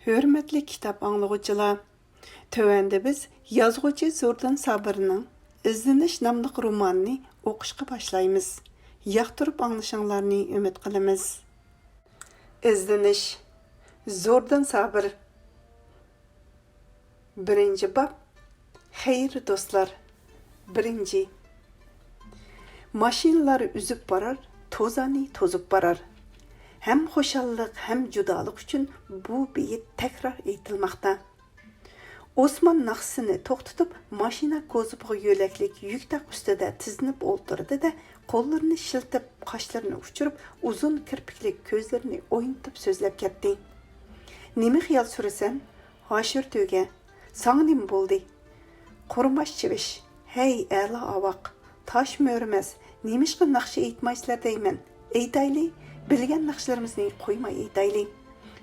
Hürmetli kitap anlıqçılar, tövəndə biz yazğıcı Zordan Sabirning İzlanish namlıq romanını o'qishga başlaymiz. Yoqtirib anglashinglarni umid qilamiz. İzlanish Zordan Sabir. Birinci bab. Xeyr do'stlar. Birinci. Mashinalar üzüb borar, tozani tozib borar. Hem xoşallik hem judolik uchun bu beyit takrar aytilmoqda. Osman naqsini to'xtatib, mashina ko'zibiga yo'laklik yuktak ustida tizinib o'ltirdi da, qo'llarini shiltib, qoshlarini uchirib, uzun kirpikli ko'zlarini o'yintib so'zlab ketdi. Nima xiyol surasan? Hoshir to'ga. Sanga nima bo'ldi? Qurmash chivish. Hey, a'lo avoq. Tosh mo'rmas. Nimishqa naqshi aytmaysizlar deyman. Aytayli, bilgan naqshlarimizni qo'ymay aytayli.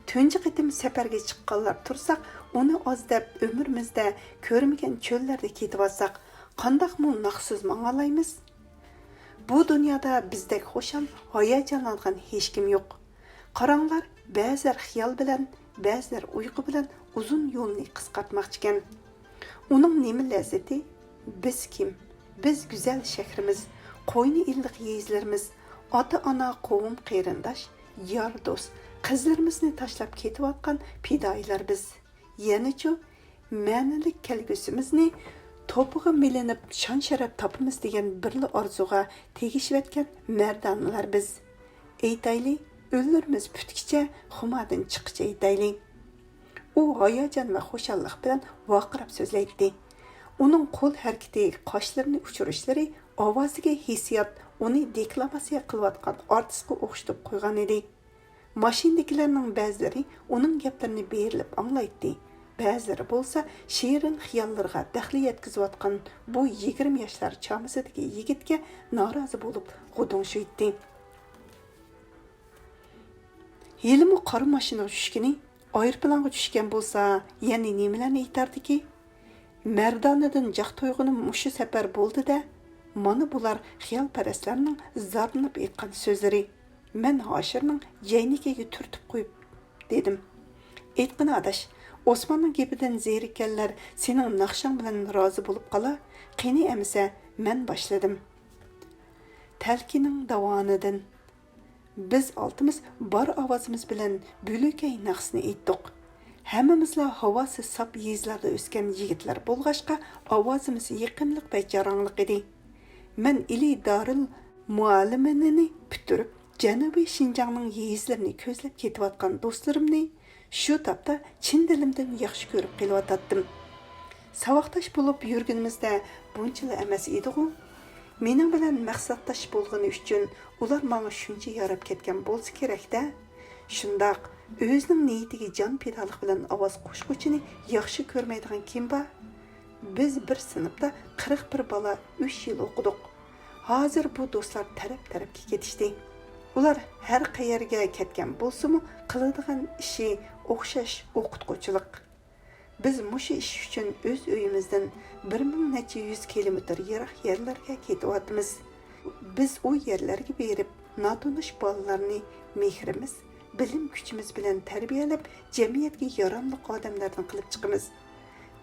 Tunji qitim safarga chiqqanlar tursak, uni oz deb umrimizda ko'rmagan cho'llarda ketib olsak, qandoqmi naqsiz mangalaymiz? Bu dunyoda bizdek xo'sham, hayajonlangan hech kim yo'q. Qaranglar, ba'zilar xiyol bilan, ba'zilar uyqu bilan uzun yo'lni qisqartmoqchi ekan. Uning nima lazzati? Biz kim? Biz go'zal shahrimiz, qo'yni illiq yezlarimiz, ota-ona, qavm, qarindosh, yor do'st, qizlarimizni tashlab ketayotgan fidoyilar biz. Ya'ni-chu, ma'nalik kelgusimizni to'pig'i milinib shon-sharaf topimiz degan birli orzuga tegishayotgan mardonlar biz. Aytayli, o'lurimiz putkicha xumadan chiqicha aytayli. U hayajon va xushallik bilan vaqirab so'zlaydi. Uning qo'l harakati, qoshlarini uchirishlari, ovoziga hissiyot uni deklamatsiya qilayotgan artistga o'xshatib qo'ygan edi. Mashinadagilarning ba'zilari uning gaplarini berilib anglaydi. Ba'zilari bo'lsa shirin xiyollarga daxli yetkazayotgan bu 20 yoshlar chamisidagi yigitga norozi bo'lib g'udunshaydi. Yelimi qora mashina tushgani, aeroplanga tushgan bo'lsa, yana nimalarni aytardiki? Mardonidan jaq to'yg'ini mushu safar bo'ldi-da, mana bular xiyolparastlarning zarnib aytgan so'zlari. Men Hoshirning jaynikiga turtib qo'yib dedim. Aytqina adash, Osmonning gapidan zerikanlar sening naqshang bilan rozi bo'lib qola, qani emsa men boshladim. Talkining davonidan biz oltimiz bor ovozimiz bilan bo'lakay naqsni aytdik. Hammamizla havosi sap yezlarda o'sgan yigitlar bo'lg'ashqa ovozimiz yaqinlik va jarangliq edi. Men ili daril mualliminini bitirib Janubiy Shinjongning yezlarini ko'zlab ketayotgan do'stlarimni shu topda chin dilimdan yaxshi ko'rib qelyotdim. Savoqdosh bo'lib yurganimizda bunchalar emas edi-ku. Mening bilan maqsaddosh bo'lgani uchun ular menga shuncha yarab ketgan bo'lsa kerak-da. Shundoq o'zining niyatiga jon pidolik bilan ovoz qo'shguchini yaxshi ko'rmaydigan kim bor? Biz bir sinfda 41 bola 3 yil o'qidik. Hozir bu do'stlar taraf-tarafga ketishdi. Ular har qayerga ketgan bo'lsa-mu, qiladigan ishi o'xshash o'qituvchilik. Biz mushu ish uchun o'z uyimizdan 1100 kilometr yiroq yerlarga ketyapmiz. Biz u yerlarga berib, notanish bolalarni mehrimiz, bilim kuchimiz bilan tarbiyalab, jamiyatga yaramli odamlardan qilib chiqamiz.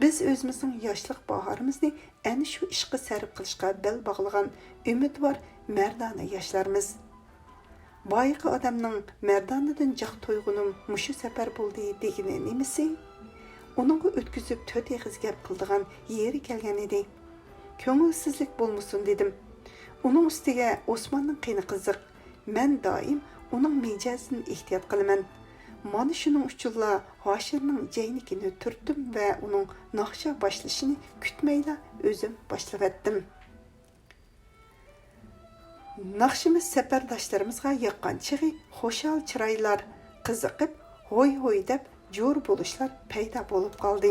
Biz o'zimizning yoshlik bahorimizni ana shu ishga sarf qilishga bel bog'lagan umidvor mardona yoshlarimiz. Boyqi odamning mardonidan jaq to'yg'unim mushu safar bo'ldi degani nimasi? Uningga o'tkazib 4 eg'iz gap qildigan yeri kelgan edi. Ko'ngilsizlik bo'lmasin dedim. Uning ustiga Osmonning qiyni qiziq. Men doim uning mijozini ehtiyot qilaman. Mana shuning uchunla Hoshirning jaynikini turtdim va uning naqsha boshlashini kutmayla o'zim boshlavatdim. Naqshimiz safardoshlarımizga yoqqan chig'i xo'shal chiroylar, qiziqib, hoy deb jo'r bo'lishlar paydo bo'lib qoldi.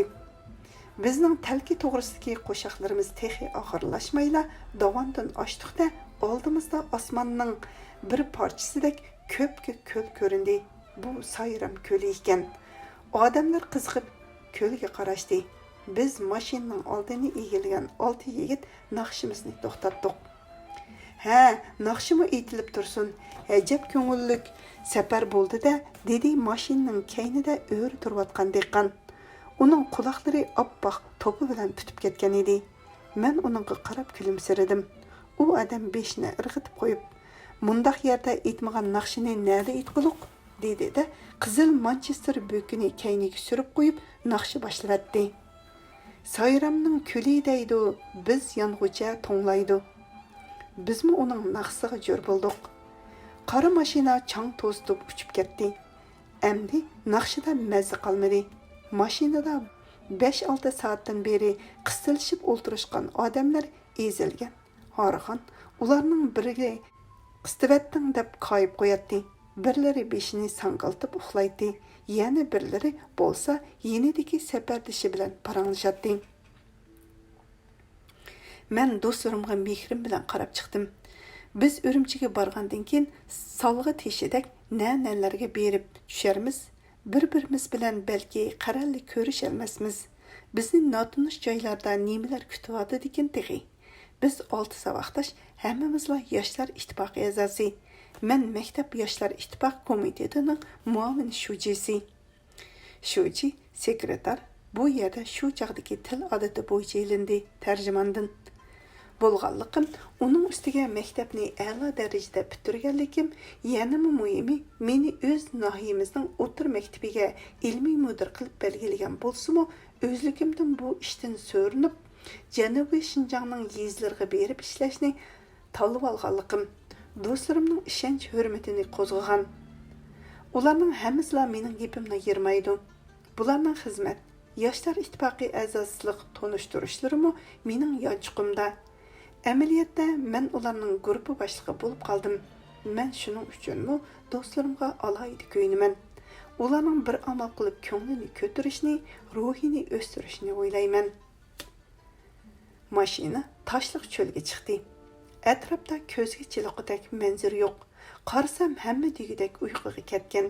Bizning talki to'g'risidagi qo'shiqlarimiz texi oxirlashmayla davondan ochdiqda oldimizda osmonning bir parchasidek ko'pga ko'l ko'rindi. Bu Sayram ko'li ekan. Odamlar qiziqib ko'lga qarashdi. Biz mashinaning oldini egillagan 6 yigit naqshimizni to'xtatdik. Ha, naqshimi aytilib tursin. Ajab ko'ngillik safar bo'ldi-da, dedi mashinaning keynida o'ri turayotgan dehqon. Uning quloqlari oppoq to'pi bilan tutib ketgan edi. Men uningga qarab kulimsiradim. U odam beshini irg'itib qo'yib, "Mundaq yerda aytmagan naqshini nada aytquliq?" dedi-da, qizil Manchester bo'kini keyniga surib qo'yib, naqshi boshlatdi. Sayramning kuli deydi, biz yong'ucha to'nglaydi. Bizmi uning naqsiga jo'r bo'ldik. Qora mashina chang to'zitib uchib ketdi. Endi naqshida mazza qolmadi. Mashinada 5-6 soatdan beri qistilishib o'ltirishgan odamlar ezilgan, horg'in. Ularning biriga qistivatding deb qoyib qo'yatdi. Birlari beshini sanqaltib uxlaydi. Yana birlari bo'lsa yenidagi safardishi bilan paranglashadi. Men do'stlarimga mehrim bilan qarab chiqdim. Biz Urumchiga borgandan keyin salg'i teshidak na'nalarga berib tusharmiz. Bir-birimiz bilan balki qaralli ko'rishalmasmiz. Bizni notinish joylarda nimalar kutyapti degan teg'i. Biz 6 saboqdosh hammamizla yoshlar ittifoqi a'zosi. Men maktab yoshlar ittifoq komitetining muavin shujisi. Shuji sekretar bu yerda shu chaqdagi til odati bo'yicha ilindi tarjimondan. Bo'lganlikim, uning ustiga maktabni a'lo darajada bitirganlikim, yanami muhimi, meni o'z nahiyimizning o'tir maktabiga ilmiy mudir qilib belgilagan bo'lsa-mu, o'zligimdan bu ishdan so'rinib, Janubiy Shinjongning yezlariga berib ishlashni tanlab olganlikim, do'stlarimning ishonch hurmatini qo'zg'agan. Ularning hammasi mening gapimni yirmaydi. Bularning xizmat, yoshlar ittifoqi a'zosilik tonishtirishlarimi mening yonchiqimda. Amaliyotda men ularning guruhi boshlig'i bo'lib qoldim. Men shuning uchunmi do'stlarimga alohida ko'yinaman. Ularning bir amal qilib ko'nglini ko'tarishni, ruhini o'stirishni o'ylayman. Mashina tashliq cho'lga chiqdi. Atrofda ko'zga chiliqidek manzara yo'q. Qarasam hamma degidek uyquga ketgan.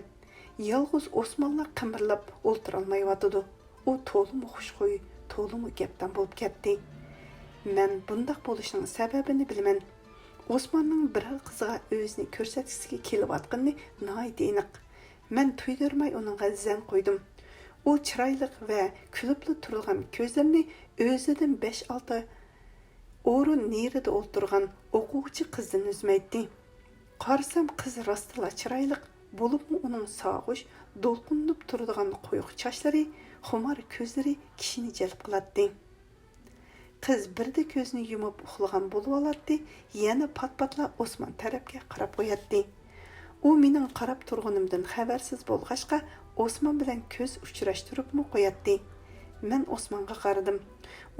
Yolg'iz Osmonlar qimirlab o'ltirolmayotdi. U to'liq xushxo'y, to'liq gapdan bo'lib ketdi. Men bundaq bo'lishining sababini bilaman. Osmonning bir qiziga o'zini ko'rsatishga kelayotganini nihoyat aniq. Men tuydirmay uningga zan qo'ydim. U chiroyli va kulibli turgan ko'zlarini o'zidan 5-6 o'rin nerida o'tirgan o'quvchi qizdan uzmaydi. Qarasam qiz rostla chiroyli, bo'libmi uning sog'ish, do'lqinib turadigan qo'yiq sochlari, xumor ko'zlari kishini jalb qiladi. Qiz birda ko'zini yumib uxlagan bo'lib oladi, yana pat-patla Osmon tarafga qarab qo'yadi. U mening qarab turganimdan xabarsiz bo'lg'achqa Osmon bilan ko'z uchrashtiribmi qo'yadi. Men Osmonga qaradim.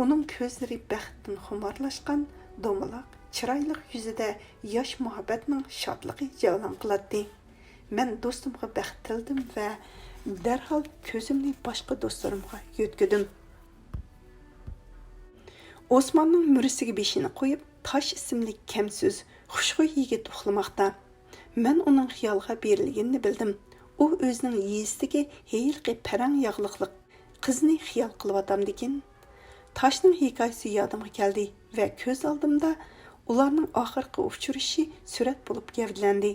Uning ko'zlari baxtdan xumorlashgan, do'maloq, chiroyli yuzida yosh muhabbatning shodligi javlan qiladi. Men do'stimga baxt tildim va darhol ko'zimni boshqa do'stlarimga yo'tkidim. Osmonning murisiga beshini qo'yib, Tosh ismli kamsiz, xushxo'y yigit uxlamoqda. Men uning xiyolga berilganini bildim. U o'zining yezdagi heyilqi parang yog'liqliq qizni xiyol qilyapamdikin. Toshning hikoyasi yodimga keldi va ko'z oldimda ularning oxirgi uchrashishi surat bo'lib gavdlandi.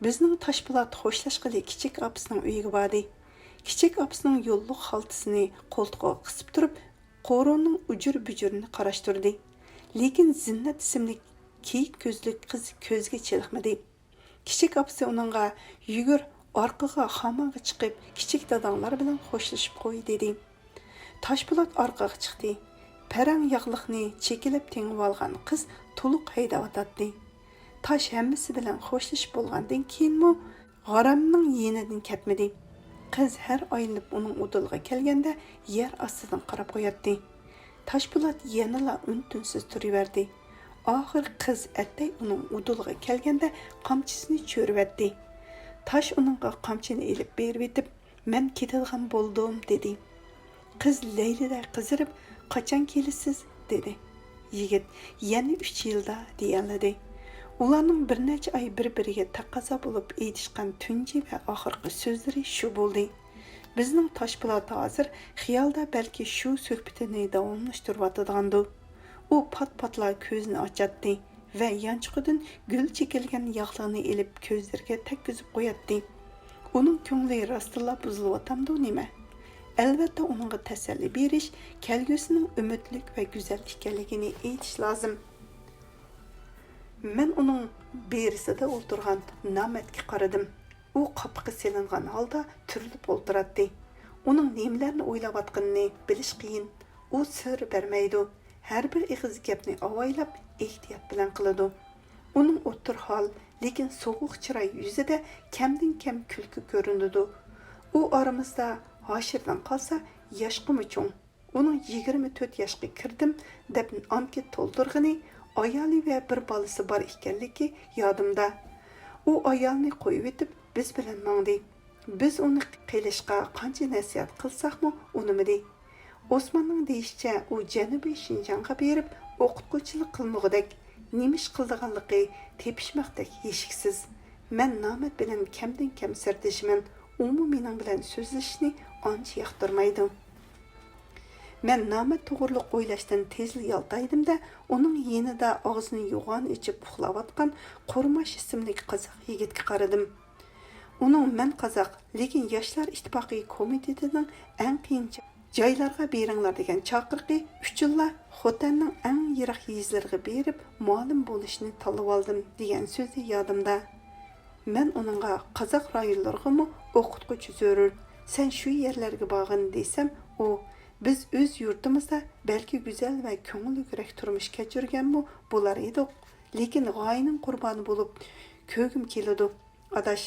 Bizning Toshpo'lat xo'shlashqili kichik opasining uyiga bordi. Kichik opasining yo'lliq xaltasini qo'ltiqqa qisib turib, qo'roning ujur-bujurini qarashtirdi. Lekin Zinnat ismli kiyik ko'zli qiz ko'zga chiliqmadi. Kichik opasi uningga yugur orqaga xamonga chiqib, kichik dadanglar bilan xo'shlashib qo'y dedi. Toshpo'lat orqaga chiqdi. Parang yog'liqni chekilib tengib olgan qiz to'liq haydayotdi. Tosh hammasi bilan xo'shlashib bo'lgandan keyinmi g'aramning yenidan ketmadi. Qiz har oylanib uning o'dilga kelganda yer ostidan qarab qo'yatdi. Toshpo'lat yanala un-tunsiz turaverdi. Oxir qiz attay uning o'dilga kelganda qamchisini cho'rivatdi. Tosh uningga qamchini elib berib etib, "Men ketadigan bo'ldim" dedi. Qiz Laylida qizirib, "Qachon kelasiz?" dedi. Yigit, "Yana 3 yilda" deyaladi. Ularning bir necha oy bir-biriga taqozo bo'lib aytishgan tunji va oxirgi so'zlari shu bo'ldi. Bizning Toshpo'lat hozir xiyolda balki shu suhbatini davomlashtirayotgandir. U pat-patla ko'zini ochadi va yanchiqidan gul chekilgan yog'larni elib ko'zlariga tekkizib qo'yatdi. Uning ko'ngli rostila buzilyapti nima? Albatta uningga tasalli berish, kelgusining umidlik va go'zal ekanligini aytish lozim. Men uning berisida o'tirgan Namatga qaradim. U qapqi selingan holda turilib o'tiratdi. Uning nimalarni o'ylayotganini bilish qiyin. U sir bermaydi. Har bir ig'iz gapni avaylab ehtiyot bilan qiladi. Uning o'tir hol, lekin sovuq chiroy yuzida kamdan kam kulki ko'rinadi. U oramizda Hoshirdan qolsa, yoshqimi cho'ng. Uning 24 yoshga kirdim deb anket to'ldirgani, ayoli va bir bolasi bor ekanligi yodimda. U ayolni qo'yib etib biz bilan mangdi. Biz uni qilishga qancha nasihat qilsakmi, unimidi. Osmanning deyishicha, u Janubiy Shinjongga berib o'qituvchilik qilmoqdek, nimish qildiganligi tepishmoqdek eshiksiz. Men Namat bilan kamdan kam sirdishiman. U mening bilan so'zlashishni ancha yoqtirmaydi. Men Namat to'g'riliq o'ylashdan tezli yaltaydimda, uning yenida og'zini yo'g'on ichib uxlayotgan Qo'rmash ismli qiziq yigitga qaradim. Uning men qozoq, lekin yoshlar ittifoqi komitetining eng qiyin joylarga beringlar degan chaqiriqi uchunla Xotanning eng yiroq yezlariga berib ma'lum bo'lishni talab oldim degan so'zi yodimda. Men uningga qozoq rayonlarigami o'qituvchi zarur, sen shu yerlarga borgin desam, u biz o'z yurtimizda balki go'zal va ko'ngilliroq turmush kechirganmi bo'lar edik, lekin g'oyaning qurboni bo'lib ko'gim keladi. Adash,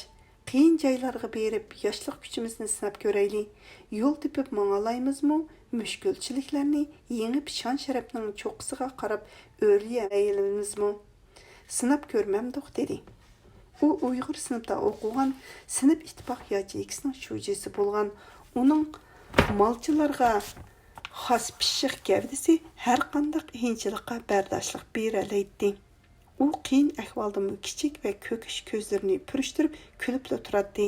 qiyin joylarga berib yoshlik kuchimizni sinab ko'raylik. Yo'l tepib mangalaymizmi? Mushkulchiliklarni yengib shon-sharafning cho'qqisiga qarab o'rlayamizmi? Sinab ko'rmamdiq dedi. U Uyg'ur sinfda o'qigan, sinf ittifoq yochisining shujisi bo'lgan. Uning malchilarga xos pishiq gavdisi har qanday qiyinchilikqa bardoshlik beralaydi. U qiyin ahvolda kichik va ko'kish ko'zlarini purishtirib kulib turardi.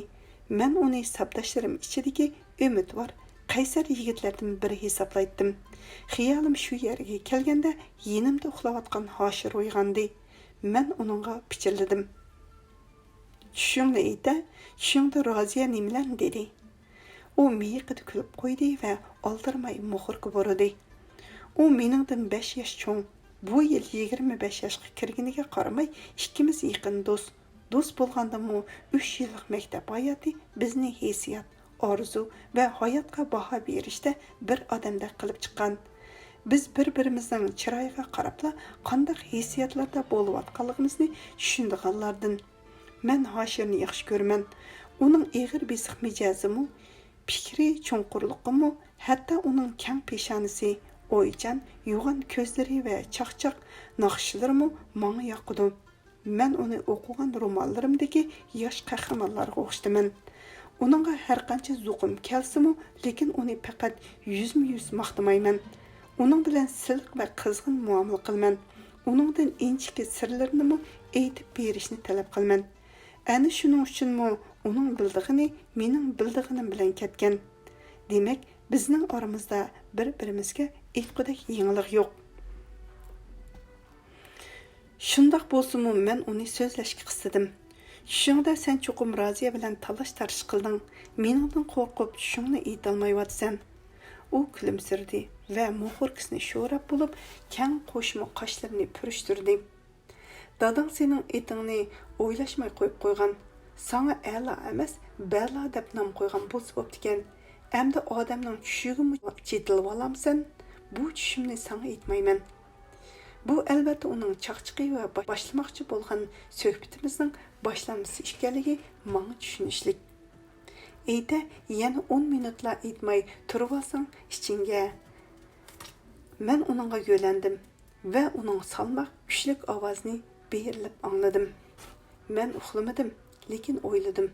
Men uni sabdoshlarim ichidagi umidvor, qaysar yigitlardan biri hisoblaydim. Xiyolim shu yerga kelganda yenimda uxlayotgan Hoshir uyg'ondi. Men uningga pichirladim. Tushingni ayta, tushingda Roziya nimalarni dedi. U miyiqida kulib qo'ydi va oldirmay muhurga bordi. U meningdan 5 yosh cho'ng. Bu yil 25 yoshga kirganiga qaramay, ikkimiz yaqin do'st. Do'st bo'lgandami 3 yillik maktab hayoti bizni hissiyot, orzu va hayotga baho berishda bir odamda qilib chiqqan. Biz bir-birimizning chiroyiga qarabla qanday hissiyotlarda bo'layotganligimizni tushundiganlardan. Men Hoshirni yaxshi ko'raman. Uning eg'ir besiq mijozimi, fikri cho'nqurliqimi, hatto uning kang peshonasi, o'ychan, yo'g'on ko'zlari va chaqchaq naqshlarimi menga yoqdi. Men uni o'qigan romanlarimdagi yosh qahramonlarga o'xshaman. Uningga har qancha zuqum kelsimi, lekin uni faqat yuzma-yuz maqtamayman. Uning bilan silq va qizg'in muomala qilaman. Uningdan inchiki sirlarini aytib berishni talab qilaman. Ana shuning uchunmi uning bildig'ini mening bildig'inim bilan ketgan. Demak, bizning oramizda bir-birimizga aytqudek yengillik yo'q. Shundoq bo'lsa-mu men uni so'zlashga qistadim. Tushingda sen cho'qim Roziya bilan talash-tarish qilding. Meningdan qo'rqib tushingni aytolmayotsan. U kulimsirdi va muhurkisini sho'rab bo'lib, kang qo'shma qoshlarini purishtirdi. Dadang sening etingni o'ylashmay qo'yib qo'ygan. Sana a'lo emas, bala deb nom qo'ygan bo'lsa bo'ptikan. Endi odamning tushigimi chetilib olamsan? Bu tushimni sana aytmayman. Bu albatta uning chaqchiqi va boshlamoqchi bo'lgan suhbatimizning boshlanmasi ekanligi menga tushunishlik. Ayda yana 10 minutlar aytmay turib olsang ichingga. Men uningga yo'landim va uning salmoq kuchlik ovozini berilib angladim. Men uxlamadim, lekin o'yladim.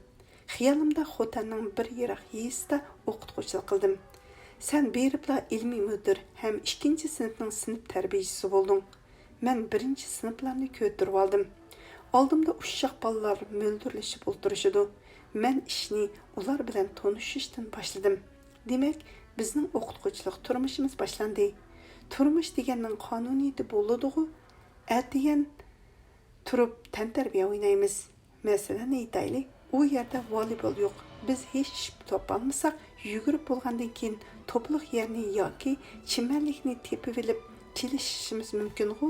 Xiyolimda Xotanning bir yiroq yezida o'qituvchilik qildim. Sen beribla ilmiy mudir ham 2-sinfning sinf tarbiyachisi bo'lding. Men 1-sinflarni ko'tirib oldim. Oldimda uşaq balalar mo'ldirlashib o'tirishdi. Men ishni ular bilan tanishishdan boshladim. Demak, bizning o'qituvchilik turmushimiz boshlandi. Turmush deganning qonuniyati bo'ladi-ku. Atiyan turib tantarbiya o'ynaymiz. Masalan aytaylik, u yerda voleybol yo'q. Biz hech to'p olmasak, yugurib bo'lgandan keyin to'pliq yerni yoki chimanlikni tepib olib kelishimiz mumkin-ku.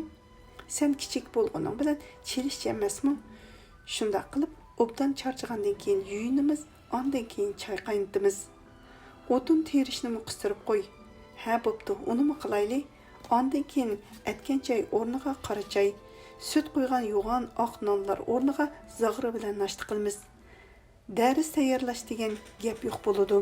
Sen kichik bo'lganing bilan chelish emasmi? Shunday qilib, obdan charchagandan keyin yuyinimiz, ondan keyin choy qaynatamiz. O'tin terishni qistirib qo'y. Ha, bo'pti, unimi qilaylik. Ondan keyin atgan choy o'rniga qora choy, süt qo'ygan yo'g'on oq nonlar o'rniga zag'ri bilan nashta qilamiz. Dars tayyorlash degan gap yo'q bo'ladi.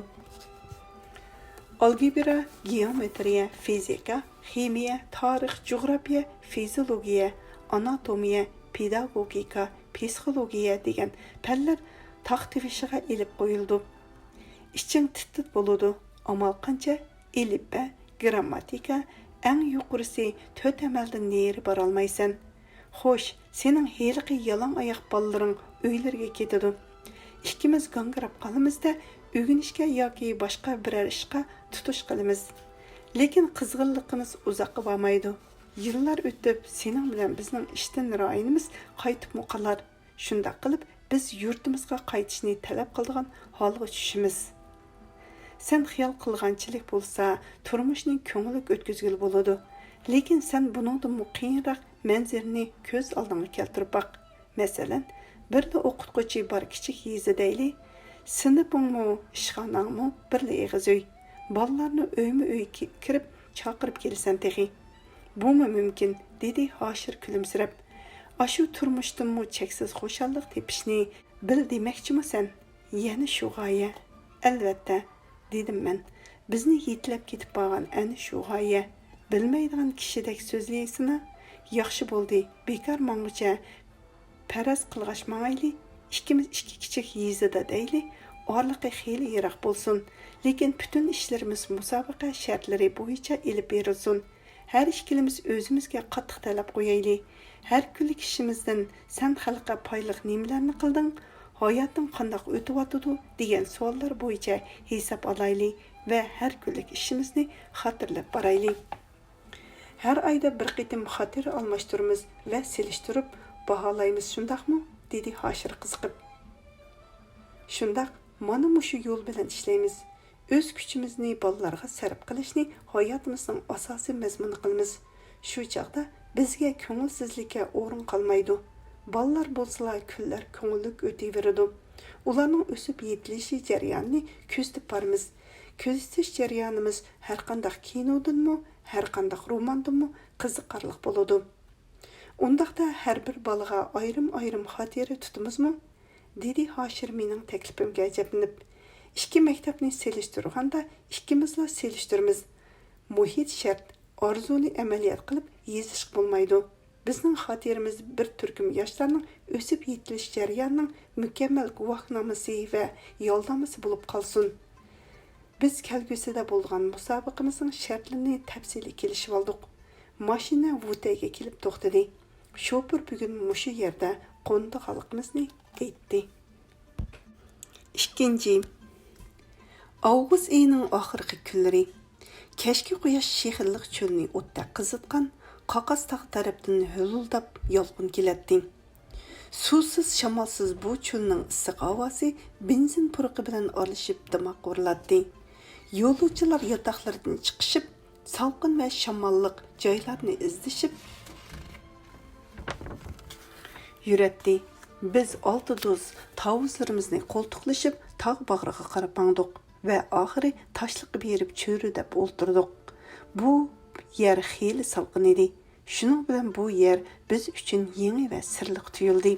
Algebra, geometriya, fizika, ximiya, tarix, jo'g'rafiya, fiziologiya, anatomiya, pedagogika, psixologiya degan fanlar taxtivishiga ilib qo'yildi. Ishching tit bo'ladi. Amal qancha elibba, grammatika, eng yuqorisi 4 amaldan neri bora olmaysan. Xo'sh, sening heliqi yalang oyoq ballalaring uylarga ketadi. Ikkimiz gangirab qolamizda o'ginishga yoki boshqa biror ishga tutish qilamiz. Lekin qizg'inligimiz uzoqqa bormaydi. Yillar o'tib, sening bilan bizning ishdan ra'yimiz qaytib qolar. Shunda qilib biz yurtimizga qaytishni talab qilgan holga tushimiz. Sen xiyol qilganchilik bo'lsa, turmushning ko'ngillik o'tkazgil bo'ladi. Lekin sen buningdan qiyinroq manzilni ko'z oldingga keltirib baq. Masalan, birda o'qituvchi bor kichik yezidayli, sinfingmi, ishxonangmi birla eg'iz uy. Bolalarni uyma-uy kirib chaqirib kelsan texi. Bumi mumkin, dedi Hoshir kulimsirab. Ashu turmushdinmi cheksiz xushallik tepishni bil demakchimisan? Yana shu g'oya. Albatta, dedim men. Bizni yetlab ketib qolgan ana shu g'oya. Bilmaydigan kishidek so'zlaysizmi? Yaxshi bo'ldi. Bekor mang'icha paraz qilg'ashmayli. Ikkimiz ikki kichik yezida deyli. Orliqi xeyli yiroq bo'lsin. Lekin bütün ishlarimiz musobaqa shartlari bo'yicha ilib berilsin. Her ikkimiz o'zimizga qattiq talab qo'yayli. Har kunlik ishimizdan sen xalqqa payliq nimalarni qilding? Hayoting qanday o'tyapti degan savollar bo'yicha hisob olaylik va har kunlik ishimizni xotirlab boraylik. Har oyda bir qitim xotira almashtiramiz va selishtirib baholaymiz, shundaqmi? Dedi Hoshir qiziqib. Shundaq, mana mushu yo'l bilan ishlaymiz. O'z kuchimizni bolalarga sarf qilishni hayotimizning asosiy mazmuni qilamiz. Shu chaqda bizga ko'ngilsizlikka o'rin qolmaydi. Bolalar bo'lsalar kunlar ko'ngillik o'taveradi. Ularning o'sib yetilishi jarayonini kuzatib boramiz. Kuzatish jarayonimiz har qanday kinodanmi, har qanday romandanmi qiziqarli bo'ladi. Undaqda har bir bolaga ayrim-ayrim xotira tutamizmi? Dedi Hoshir mening taklifimga ajablanib. İki maktabni selishtirganda ikkimizla selishtiramiz. Muhit shart, orzuni amaliyot qilib yezish bo'lmaydi. Bizning xotiramiz bir turkum yoshlarning o'sib yetilish jarayonining mukammal guvohnomasi va yo'lnomasi bo'lib qolsin. Biz kelgusida bo'lgan musobaqamizning shartlarini tafsiliy kelishib oldik. Mashina Vutayga kelib to'xtadi. Shofir bugun mushu yerda qo'ndiqligimizni aytdi. Ikkinchi Avgust ayının oxirgi kunlari kechki quyosh shehirlik cho'lni o'tda qizitgan Qaqas tog' tarafdan hululdab yolqin keladi. Suvsiz, shamolsiz bu cho'lning issiq havosi benzin puruqi bilan aralashib dimoq uriladi. Yo'lovchilar yotoqlaridan chiqishib, salqin va shamolliq joylarni izlashib yuradi. Biz olti do'st tavuzlarimizni qo'ltiqlashib tog' bag'riga qarab mangdiq va oxiri tashliqqa berib cho'ri deb o'ltirdik. Bu yer xeyli salqin edi. Shuning bilan bu yer biz uchun yangi va sirliq tuyuldi.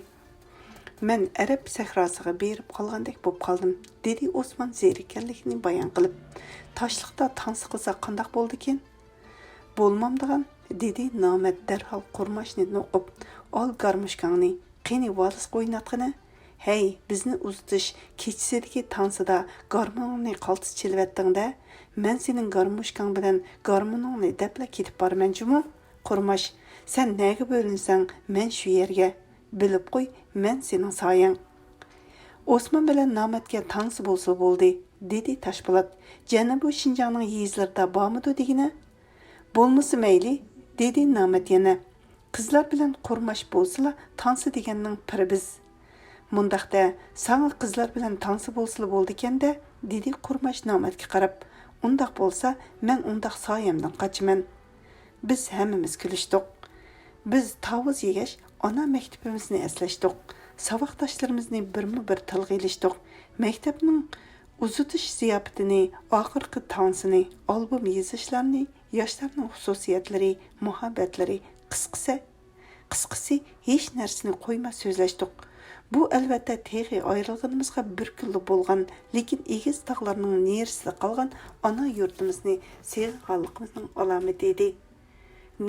Men Arab sahrosiga berib qolgandek bo'lib qoldim, dedi Osmon zerikanlikni bayon qilib. Tashliqda tansi qilsa qanday bo'ldi ekan? Bo'lmamdigan, dedi Nomad darhol qurmashni o'qib. Ol garmushkangni, qani vals qo'ynatqini? Hey, bizni uzitish kechisidagi tansida garmoningni qaltis chelvatdingda, men sening garmushkang bilan garmoningni debla ketib bormanchimu? Qurmash, sen nega bo'linsang, men shu yerga. Bilib qo'y, men sening soyang. Osmon bilan Nomadga tansi bo'lsa bo'ldi, dedi Tashpo'lat. Janubiy Shinjongning yezlarida bormidi degina? Bo'lmasa mayli, dedi Nomad yana. Qizlar bilan qurmash bo'lsa, tansı deganning piri biz. Mundaqda, sana qizlar bilan tansı bo'lsa bo'ldi ekanda, dedi qurmash Namatga qarab. Undaq bo'lsa, men undaq soyamdan qachaman. Biz hammamiz kulishdik. Biz tavuz yegash, ona maktabimizni eslashdik. Savoqdoshlarimizni birma-bir tilga ilishdik. Maktabning uzutish ziyofatini, oxirgi tansini, albom yozishlarni, yoshlarning xususiyatlari, muhabbatlari, qisqasi hech narsani qo'ymay so'zlashdik. Bu albatta teg'i ayrılğanımızga bir kunlik bo'lgan, lekin egiz tog'larning nerisida qolgan ona yurtimizni sevganligimizning alomati edi.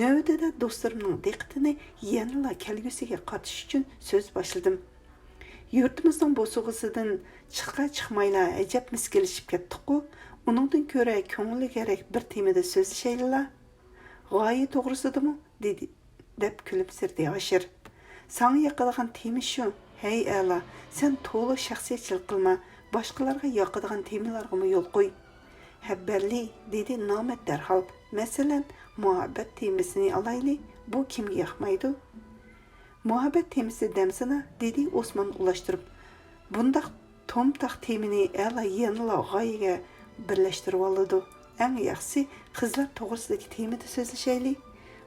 Növbətdə dostlarımның diqqətini yanıla kelgüsiga qatish uchun söz başladım. Yurtimizning bo'sug'isidan chiqmayla ajab miskelishib ketdik-ku. Uningdan ko'ra ko'ngli kerak bir temada so'zlashayla. G'oya to'g'risidimi? dedi deb kulimsirdi Ashir. Sana yoqadigan tema shu. Hey ala, sen to'liq shaxsiyatchilik qilma, boshqalarga yoqadigan temalarga yo'l qo'y. Habbarli, dedi Namat darhol. Masalan, muhabbat temasini alayli. Bu kimga yoqmaydi? Muhabbat temasi demsina, dedi Osman ulashtirib. Bundaq tomtaq temini ala yanıla g'oyaga birlashtirib oladi. Eng yaxshisi qizlar to'g'risidagi temada so'zlashayli.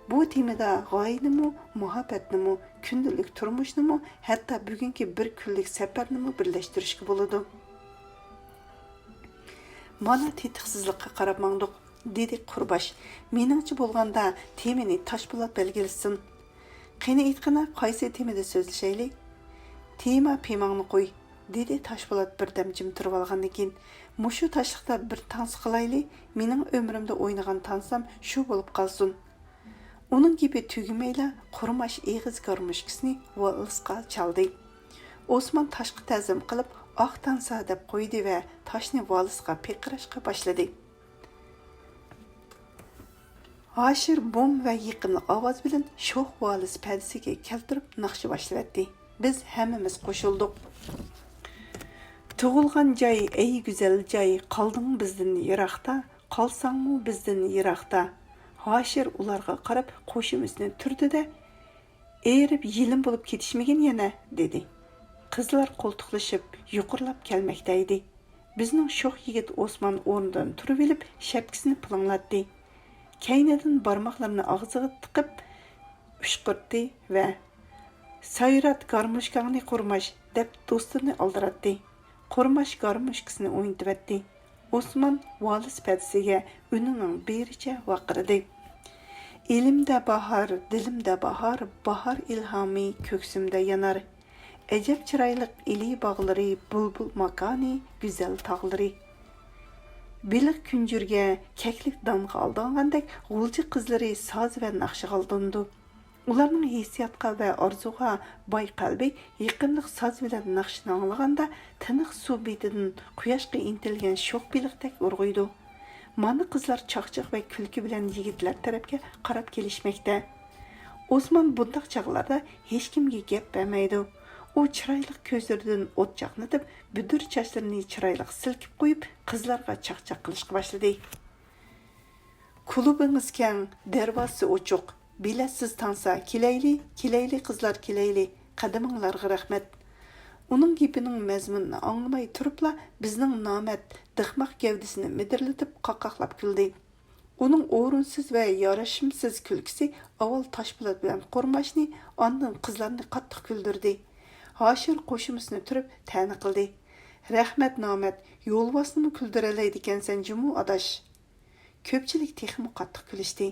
Bu temada g'oyanimi, muhabbatnimi, kundalik turmushnimi, hatto bugungi bir kunlik safarnimi birlashtirishga bo'ladi. Mana tetiqsizlikqa qarab mangdiq, dedi Qurbash. Meningcha bo'lganda temani Toshpo'lat belgilasin. Qani aytqina, qaysi temada so'zlashayli? Tema pemangni qo'y, dedi Toshpo'lat birdam jim turib olgandan keyin. Mushu tashliqda bir tans qilayli, mening umrimda o'ynagan tansam shu bo'lib qolsin. Onun gibi tügümeyle Qurmash eg'iz garmoshkasini valsqa chaldi. Osman tashqi ta'zim qilib, oq tansa deb qo'ydi va toshni valsqa peqirashga boshladi. Ashir bom va yiqimli ovoz bilan sho'x vals pardasiga keltirib naqshi boshladi. Biz hammamiz qo'shildik. Tug'ilgan joy, ey go'zal joy, qolding bizdan yiroqda, qolsangmi bizdan yiroqda. Ashir ularga qarab qo'shimizni turdi-da, erib yilin bo'lib ketishmagan yana, dedi. Qizlar qo'ltiqlashib, yuqurlab kelmoqda edi. Bizning sho'x yigit Osman o'rnidan turib olib, shapkasini pilinglatdi. Kaynidan barmoqlarini og'ziga tiqib, ushqirdi va "Sayrat garmoshkangni Qurmash" deb do'stini aldiratdi. Qurmash garmoshkasini o'ynatdi. Osman vals pardasiga unining bericha vaqirdi. Elimde bahar, dilimde bahar, bahar ilhami köksimde yanar. Ecep çıraylık ili bağları, bulbul makani, güzel tağları. Bilik küncürge, keklik damga aldangandek, gulcu kızları saz ve nakşı aldındı. Ularning hissiyatqa ve arzuğa bay qalbi, yaqinliq saz bilan naqshni anglaganda, tiniq suv betidan quyoshga intilgan sho'x biliqdek urg'uydi. Mana qizlar chaqchaq va kulki bilan yigitlar tarafga qarab kelishmoqda. Osman bundaq chaqlarda hech kimga gap bermaydi. U chiroyli ko'zlaridan o't chaqnatib, budur sochlarini chiroyli silkib qo'yib, qizlarga chaqchaq qilishga boshladi. Klubingiz keng, darvozasi ochiq. Biletsiz tansa, kilayli qizlar kilayli. Qadaminglarga rahmat. Uning gapining mazmunini anglamay turibla bizning Namat diqmaq gavdisini midirlatib qaqaqlab kuldi. Uning o'rinsiz va yarashimsiz kulkisi avval Toshpo'lat bilan Qurmashni, ondan qizlarni qattiq kuldirdi. Ashir qo'shimisini turib ta'na qildi. Rahmat Namat, yo'lbosni kuldiralay ekansan jumu adash. Ko'pchilik texmi qattiq kulishdi.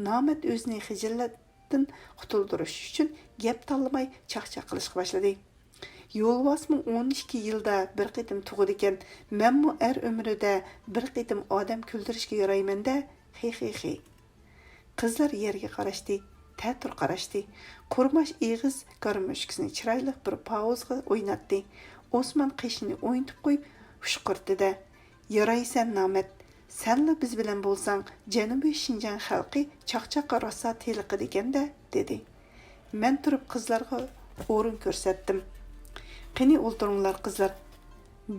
Namat o'zini xijillatdan qutuldirish uchun gap tanlamay chaqchaq qilishga boshladi. Yo'lbosmi 12 yilda bir qitim tug'di ekan, menmu er umrida bir qitim odam kuldirishga yarayman-da, xi. Qizlar yerga qarashdi, ta'tir qarashdi. Qurmash eg'iz garmoshkasini chiroyli bir pauzga o'ynatdi. Osman qishini o'yintib qo'yib, hushqirdi-da, "Yaraysan Namat, senla biz bilan bo'lsang, Janubiy Shinjan xalqi chaqchaqqa rosa teliqidi ekanda", dedi. Men turib qizlarga o'rin ko'rsatdim. "Qani o'ltiringlar qizlar.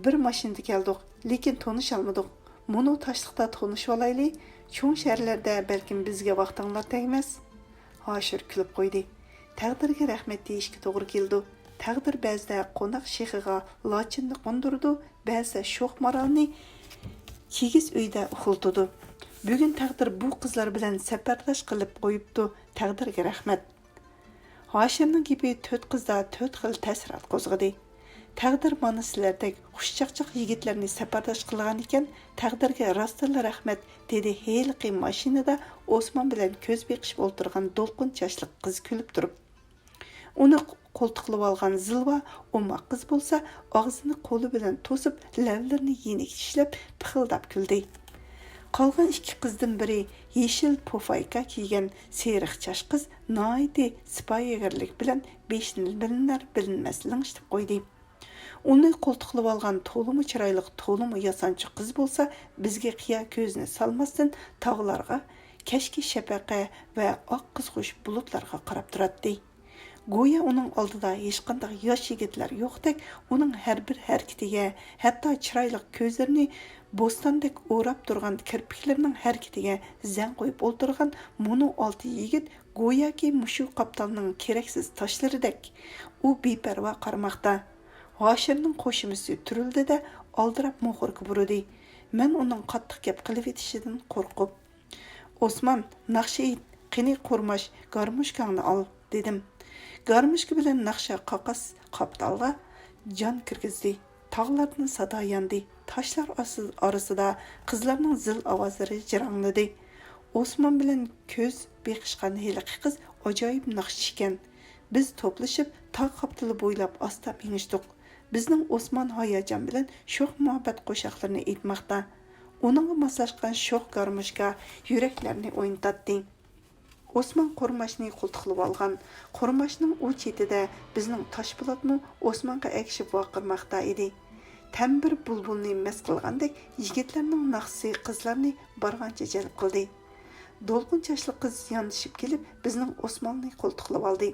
Bir mashinada keldik, lekin to'nish olmadik. Mono tashliqda to'nish olayli. Cho'ng shaharlarda balkim bizga vaqtinglar tegmas." Hoshir kulib qo'ydi. Taqdirga rahmat deyishga to'g'ri keldi. Taqdir ba'zida qo'noq shexiga lochinni qo'ndirdi, ba'zida sho'x moralni kigiz uyda uxultidi. Bugun taqdir bu qizlar bilan safardosh qilib qo'yibdi. Taqdirga rahmat. Hoshirning gapi 4 qizda 4 xil ta'sirat qo'zg'adi. Taqdir mana sizlardek xushchaqchaq yigitlarni safardosh qilgan ekan, taqdirga rostilla rahmat dedi heliqi mashinada Osmon bilan ko'z beqishib o'tirgan do'lqin chashli qiz kulib turib. Uni qo'ltiqlab olgan Zilva o'moq qiz bo'lsa, og'zini qo'li bilan to'sib, lavlarini yenik tishlab, pixildab kuldi. Qolgan ikki qizdan biri yeshil pofayka kiygan seriq chash qiz noiti sipoyigarlik bilan beshni bilinmas ling'ishib qo'ydi. Uni qo'ltiqlab olgan to'limi chiroyli, to'limi yasanchi qiz bo'lsa, bizga qiya ko'zni salmasdan tog'larga, kashki shafaqa va oq qizg'ush bulutlarga qarab turadi. Go'yo uning oldida hech qanday yosh yigitlar yo'qdek, uning har bir harakatiga, hatto chiroyli ko'zlarini bo'stondek o'rab turgan kirpiklarining harakatiga zang qo'yib o'tirgan munu olti yigit go'yoki mushu qoptalning keraksiz tashlaridek u beparvo qaramoqda. Hoshirning qo'shimisi turildi-da, oldirab mo'g'irga burdi. Men uning qattiq gap qilib etishidan qo'rqib, "Osmon, naqsha it, qini qo'rmash, garmushkangni ol", dedim. Garmushka bilan naqsha qaqas qoptalga jon kirgizdi. Tog'lardan sado yandi. Toshlar orasida qizlarning zil ovozlari jirangladi. Osmon bilan ko'z beqishgan heliqi qiz ajoyib naqsh ekan. Biz to'plashib tog' qoptili bo'ylab asta minishdik. Bizning Osmon hayajon bilan sho'x muhabbat qo'shiqlarini aytmoqda. Uningga moslashgan sho'x garmushka yuraklarni o'ynatdi. Osmon qo'rmashni qo'ltiqlab olgan. Qo'rmashning u chetida bizning Toshpo'latmi Osmonga akishib vaqirmoqda edi. Tambir bulbulni mas qilgandek yigitlarning naqsi qizlarni barg'ancha jalb qildi. Do'lqin chashli qiz yonishib kelib bizning Osmonni qo'ltiqlab oldi.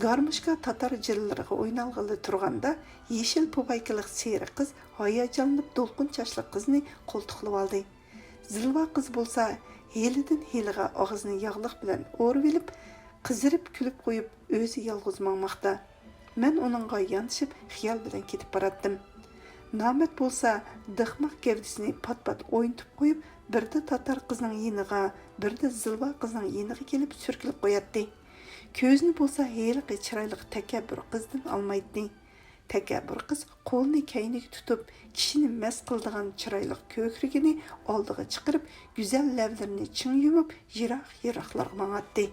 Garmushka tatar jillariga o'ynalg'ili turganda yeshil po'paykaliq seri qiz hayajonlanib do'lqin chashli qizni qo'ltiqlab oldi. Zilva qiz bo'lsa helidan heliga og'zini yog'liq bilan o'rvilib, qizirib kulib qo'yib o'zi yolg'iz mangmoqda. Men uningga yonishib xiyol bilan ketib boratdim. Namet bo'lsa dixmaq gavdisini pat-pat o'yintib qo'yib, birda tatar qizning yeniga, birda Zilva qizning yeniga kelib surkilib qo'yatdi. Ko'zni bo'lsa heliqi chiroyli takabbur qizdan olmaydi. Takabbur qiz qo'lni kayniga tutib, kishini mast qildigan chiroyli ko'krigini oldiga chiqarib, go'zal lavlarini ching yumib, yiroq-yiroqlarga mang'atdi.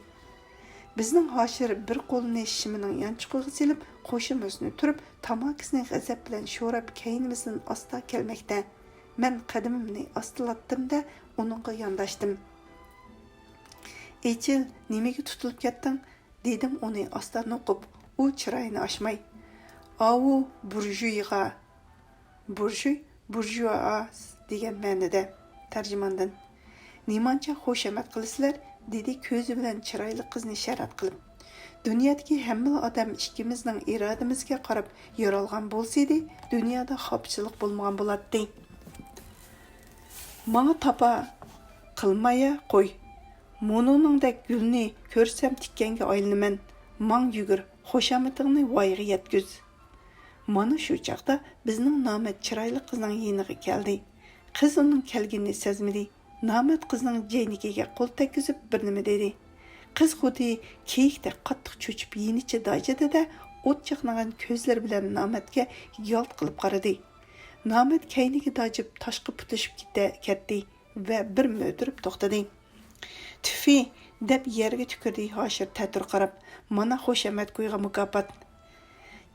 Bizning Hoshir bir qo'lini shimining yanchiqiga silib, qo'shimizni turib, tamakisini g'azab bilan sho'rab kaynimizning osta kelmoqda. Men qadimimni ostilatdim-da, uningga yondashdim. "Echil, nimaga tutilib ketding?" dedim uni ostan o'qib. U chiroyini ochmay, "Avu burjuiga." Burjua degan ma'noda. Tarjimondan. "Nimancha xushamat qilasizlar?" dedi ko'zi bilan chiroyli qizni sharat qilib. "Dunyodagi hamma odam ikkimizning irodamizga qarab yoralgan bo'lsa-di, dunyoda xopchilik bo'lmagan bo'lardi. Manga tapa qilmaya qo'y. Mononingdek gulni ko'rsam tikkanga aylanaman. Mang yugur, xushomatingni voyga yetkuz." Mana shu chaqda bizning Namet chiroyli qizning yeniga keldi. Qiz uning kelganini sezmadi. Namet qizning jaynikiga qo'l tekkizib bir nima dedi. Qiz xuddi kiyikdek qattiq cho'chib yenicha dajada o't chaqnagan ko'zlar bilan Nametga yalt qilib qaradi. Namet kayniga dajib toshqa putishib ketdi va bir mo'tirib to'xtadi. "Tufi" deb yerga tukirdi Hoshir tatir qarab. "Mana xushamat qo'yga mukofot."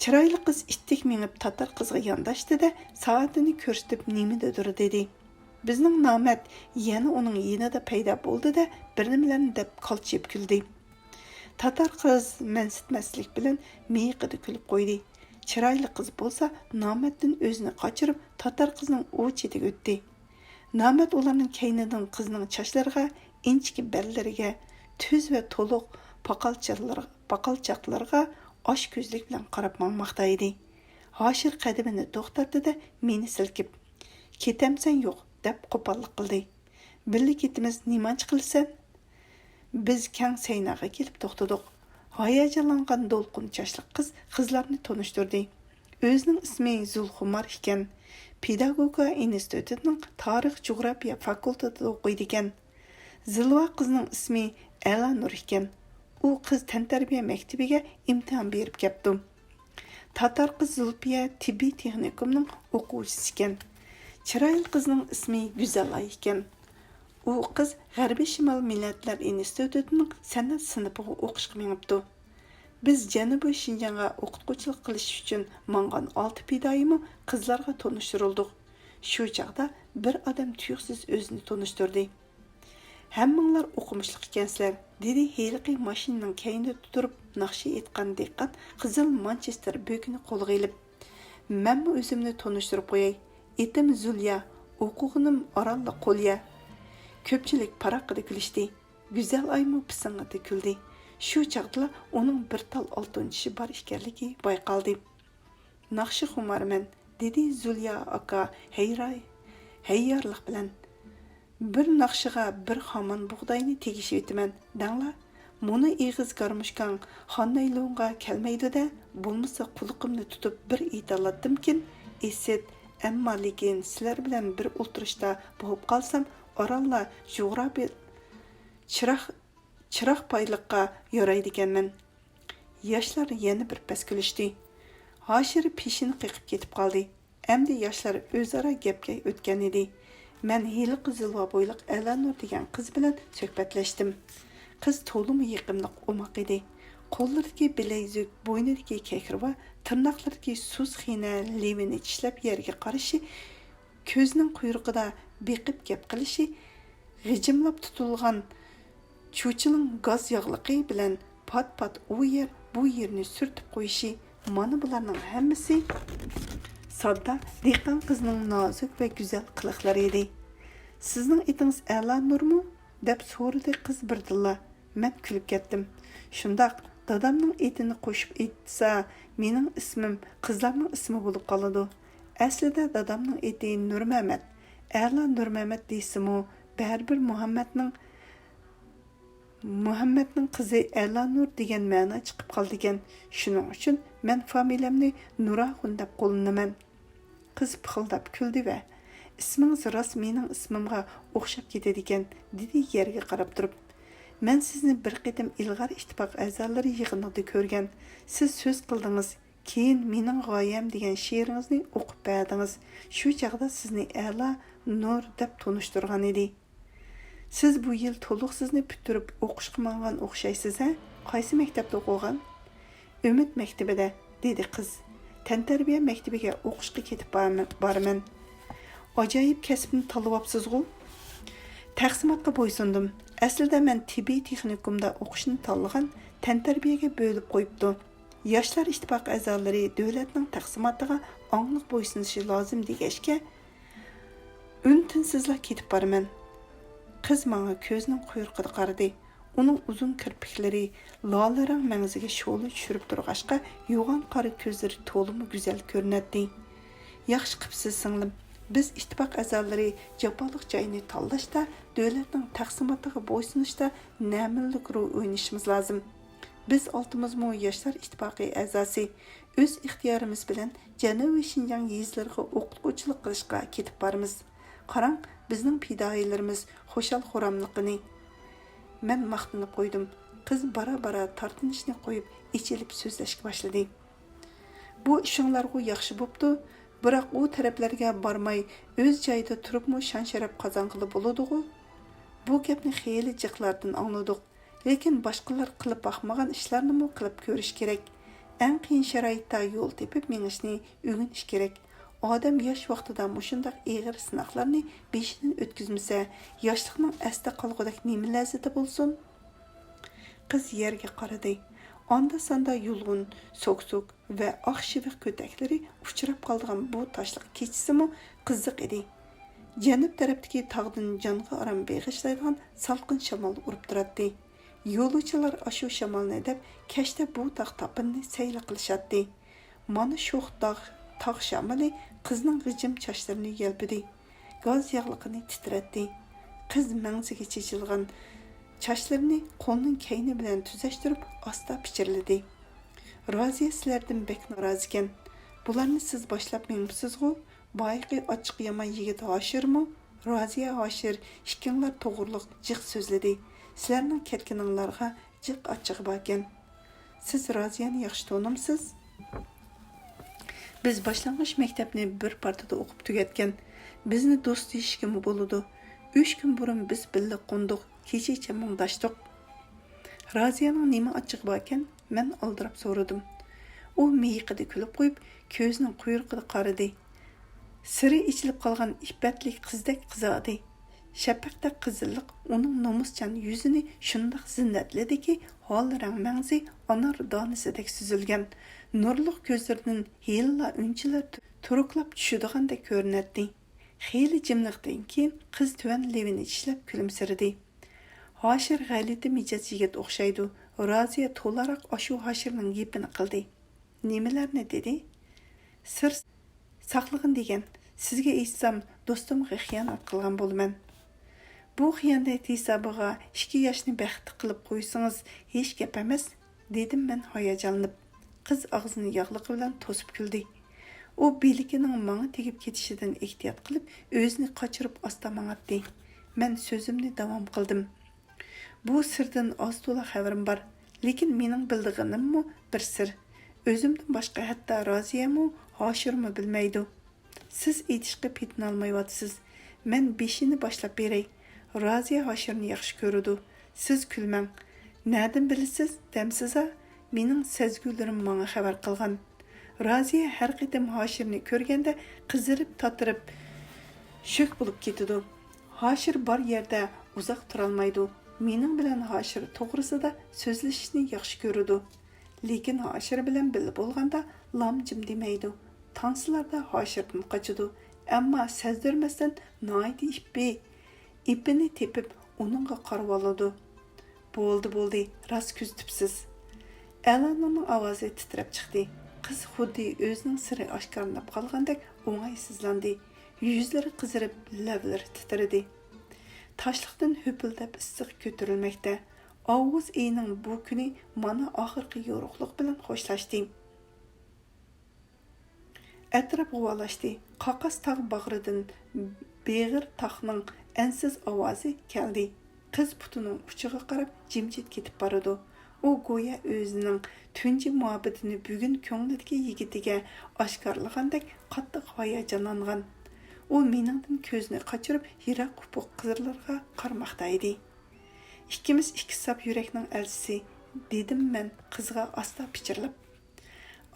Chiroyli qiz ittik minib tatar qizga yondashdi-da, soatini ko'rsatib nimadadir dedi. Bizning Namet yana uning yenida paydo bo'ldi-da, bir nimalarni deb qalchib kuldi. Tatar qiz mansitmaslik bilan miyiqida kulib qo'ydi. Chiroyli qiz bo'lsa Nametdan o'zini qochirib, tatar qizning o'chitiga o'tdi. Namet ularning kaynidan qizning chochlariga, inchki bellariga, tuz va to'liq paqalchaqlarga osh ko'zlik bilan qarab mangmoqda edi. Hoshir qadamini to'xtatdi-da, meni silkib, "Ketamsan yo'q?" deb qo'pollik qildi. "Birga ketimiz, nimanchi qilsan?" Biz keng saynaga kelib to'xtadik. Hayajonlangan dolqun chashli qiz qizlarni tanishtirdi. O'zining ismi Zulxumar ekan. Pedagogika institutining tarix geografiya fakultetida o'qiydi ekan. Zilva qizning ismi Elanur ekan. U qiz tantarbiya maktabiga imtihon berib keldi. Tatar qiz Zulfiya tibbiy texnikumning o'quvchisi ekan. Chiroyli qizning ismi Güzelay ekan. U qiz G'arbiy Shimol Millatlar institutining san'at sinfiga o'qishga mengibdi. Biz Janubiy Shinjonga o'qituvchilik qilish uchun mangan 6 pidoyimi qizlarga tanishtirildik. Shu chaqda bir odam tuyuqsiz o'zini tanishtirdi. Hammanglar o'qimishlik ekansizlar, dedi heliqi mashinaning keyinida turib naqshi etgan diqqat qizil Manchester bo'kini qo'lga ilib. Men o'zimni tanishtirib qo'yay. Etim Zulya, o'quvchinim Oralla Qo'lya. Ko'pchilik paraqida kulishdi. Güzel aymu pisingida kuldi. Shu chaqda uning bir tal oltinchi bor ekanligi bayqaldi. Naqshi xumarman, dedi Zulya aka hayyorlik bilan. Bir naqshiga bir xaman bug'doyni tegishib etaman. Danglar, muni eg'iz garmushkan xonnaylonga kelmaydi-da, bo'lmasa quliqimni tutib bir etalatdimkin, eset, ammo lekin sizlar bilan bir o'tirishda bo'lib qolsam, oralla jug'rofiya chiroq payliqqa yoraydi ekanman. Yoshlar yana bir pas kulishdi. Hoshir peshini qiqib ketib qoldi. Endi yoshlar o'zaro gapga o'tgan edi. Men heliqi zilva bo'yliq Elanur degan qiz bilan suhbatlashdim. Qiz to'limi yiqimliq o'maq edi. Qo'llaridagi bilaguzuk, bo'ynidagi kekirva, tirnoqlaridagi suz xina levini tishlab yerga qarashi, ko'zining quyrug'ida beqib gap qilishi, g'ijimlab tutilgan cho'chining gaz yog'liqi bilan pat-pat u yer bu yerni surtib qo'yishi, mana bularning hammasi sodda dehqon qizning nozik va go'zal qiliqlari edi. Sizning etingiz Elanurmi? Deb so'radi qiz birdilla. Men kulib ketdim. Shundoq dadamning etini qo'shib etsa, mening ismim qizlarning ismi bo'lib qoladi. Aslida dadamning eti Nurmamat. Elan Nurmamat deysimi, baribir Muhammadning qizi Elanur degan ma'no chiqib qoldi ekan. Shuning uchun men familiyamni Nuraxun deb qo'llanaman. Qiz pixildab kuldi va ismingiz rost mening ismimga o'xshab ketadi ekan, dedi yerga qarab turib. Men sizni bir qitim ilg'or ittifoq a'zolari yig'inida ko'rgan. Siz so'z qildingiz, keyin mening g'oyam degan she'ringizni o'qib berdingiz. Shu chaqda sizni A'la Nur deb tanishtirgan edi. Siz bu yil to'liq sizni bitirib o'qishga mangan o'xshaysiz, ha? Qaysi maktabda o'qigan? Umid maktabida, dedi qiz. Tantarbiya maktabiga o'qishga ketib boraman. Ajoyib kasbni tanlayapsiz-ku? Taqsimotga bo'ysundim. Aslida men tibbiy texnikumda o'qishni tanlagan, tantarbiyaga bo'lib qo'yibdi. Yoshlar ittifoq a'zolari davlatning taqsimotiga angliq bo'ysunishi lozim degashga untinsizlar ketib boraman. Qiz menga ko'zining quyruqida qaradi. Uning uzun kirpiklari lolarang mag'ziga sho'li tushirib turg'ashqa, yo'g'on qora ko'zlari to'limi go'zal ko'rinadi. Yaxshi qipsiz singlim. Biz ittifoq a'zolari jaboliq joyini tanlashda, davlatning taqsimotiga bo'ysunishda namillik rol o'ynashimiz lozim. Biz oltimizmi yoshlar ittifoqi a'zosi o'z ixtiyorimiz bilan Janubiy Shinjon yezlariga o'qituvchilik qilishga ketib boramiz. Qarang, bizning fidoyilarimiz xo'shal xo'ramliqini. Men maqtanib qo'ydim. Qiz bara-bara tortinishni qo'yib, ichilib so'zlashga boshladi. Bu ishinglarga yaxshi bo'pti. Biroq u taraflarga bormay, o'z joyida turibmi shon-sharaf qozonqili bo'ladi-ku. Bu gapni xeyli jiqlardan angladik. Lekin boshqalar qilib baxmagan ishlarni mu qilib ko'rish kerak. Eng qiyin sharoitda yo'l tepib mengishni o'rganish kerak. Odam yosh vaqtida mushundaq og'ir sinoqlarni beshidan o'tkazmasa, yoshlikning asda qolg'udak nima lazzati bo'lsin? Qiz yerga qaradi. Onda sanda yulg'un, so'k-so'k va oq shiviq ko'taklari uchrab qolgan bu toshliq kechisimi qiziq edi. Janub tarafdagi tog'dan jonga orom beg'ishlaydigan salqin shamol urib turadi. Yo'lovchilar ashu shamolni deb kashta bu tog' topinni sayli qilishadi. Mana shu tog' shamoli qizning g'ijim sochlarini yelpidi. Gaz yog'liqini titratdi. Qiz mangsiga chechilgan Çaşlarını qo'lning kayni bilan tuzashtirib asta pichirladi. Roziya sizlardan bek norozi ekan. Bularni siz boshlab mengmisiz-ku? Boyqi ochiq yomon yigit Hoshirmi? Roziya Hoshir ikkinglar to'g'riliq jiq so'zladi. Sizlarning ketganinglarga jiq ochiq bo'lgan. Siz Roziyani yaxshi tanimsiz? Biz boshlang'ich maktabni bir partada o'qib tugatgan. Bizni do'st deyishga bo'ladi. 3 kun burun biz birga qo'ndiq, kecha mungdashdik. Roziyaning nima ochiq bo'lgan? Men oldirab so'radim. U miyiqida kulib qo'yib, ko'zining quyruqida qaradi. Siri ichilib qolgan ifatli qizdek qizardi. Shafaqda qizillik uning nomuschan yuzini shundoq zinnatladiki, hol rang-mangzi anar donasidak süzilgan. Nurliq ko'zlaridan hilla unchilar turuqlab tushadiganday ko'rinadi. Xeyli jimliqdan keyin qiz tuvan levini tishlab kulimsirdi. Hoshir g'alati mijoz yigit o'xshaydi. Roziya to'laroq ashu Hoshirning gapini qildi. Nimalarni dedi? Sir saqlag'in degan. Sizga aytsam, do'stimga xiyonat qilgan bo'laman. Bu xiyonat hisobiga 2 yoshni baxtli qilib qo'ysangiz hech gap emas, dedim men hayajonlanib. Qiz og'zini yog'liqi bilan to'sib kuldi. U belikining manga tegib ketishidan ehtiyot qilib, o'zini qochirib asta mang'atdi. Men so'zimni davom qildim. Bu sirdan oz to'la xabarim bor, lekin mening bildig'inimmi bir sir. O'zimdan boshqa hatto Roziyamu Hoshirmi bilmaydi. Siz aytishga petinolmayapsiz. Men beshini boshlab beray. Roziya Hoshirni yaxshi ko'radi. Siz kulmang. Nereden bilasiz? Demsiz-a? Mening sezgularim menga xabar qilgan. Roziya har qitim Hoshirni ko'rganda qizirib tatirib shok bo'lib ketadi. Hoshir bor yerda uzoq tura olmaydi. Mening bilan Hoshir to'g'risida so'zlashishni yaxshi ko'radi. Lekin Hoshir bilan birga bo'lganda lam-jim demaydi. Tanslarda Hoshirdan qochadi. Ammo sezdirmasdan noiti ipini tepib uningga qarab oladi. Bo'ldi, rost kuzatibsiz. Alanning ovozi titrab chiqdi. Qiz xuddi o'zining siri oshkorlanib qolgandek o'ng'aysizlandi. Yuzlari qizarib, lablari titradi. Tashliqdan höpildab issiq ko'tarilmoqda. Avgust oyining bu kuni mana oxirgi yorug'lik bilan xo'shlashdi. Atrof g'uvalashdi. Qaqas tog' bag'ridan beg'ir tog'ning ansiz ovozi keldi. Qiz putining uchiga qarab jimjit ketib boradi. U go'yo o'zining tunji muhabbetini bugun ko'nglidagi yigitiga oshkorlagandek qattiq hayajonlangan. U meningdan ko'zini qochirib, yiroq ufuq qizlarga qarmoqda edi. Ikkimiz ikki sap yurakning elchisi, dedim men qizga asta pichirlab.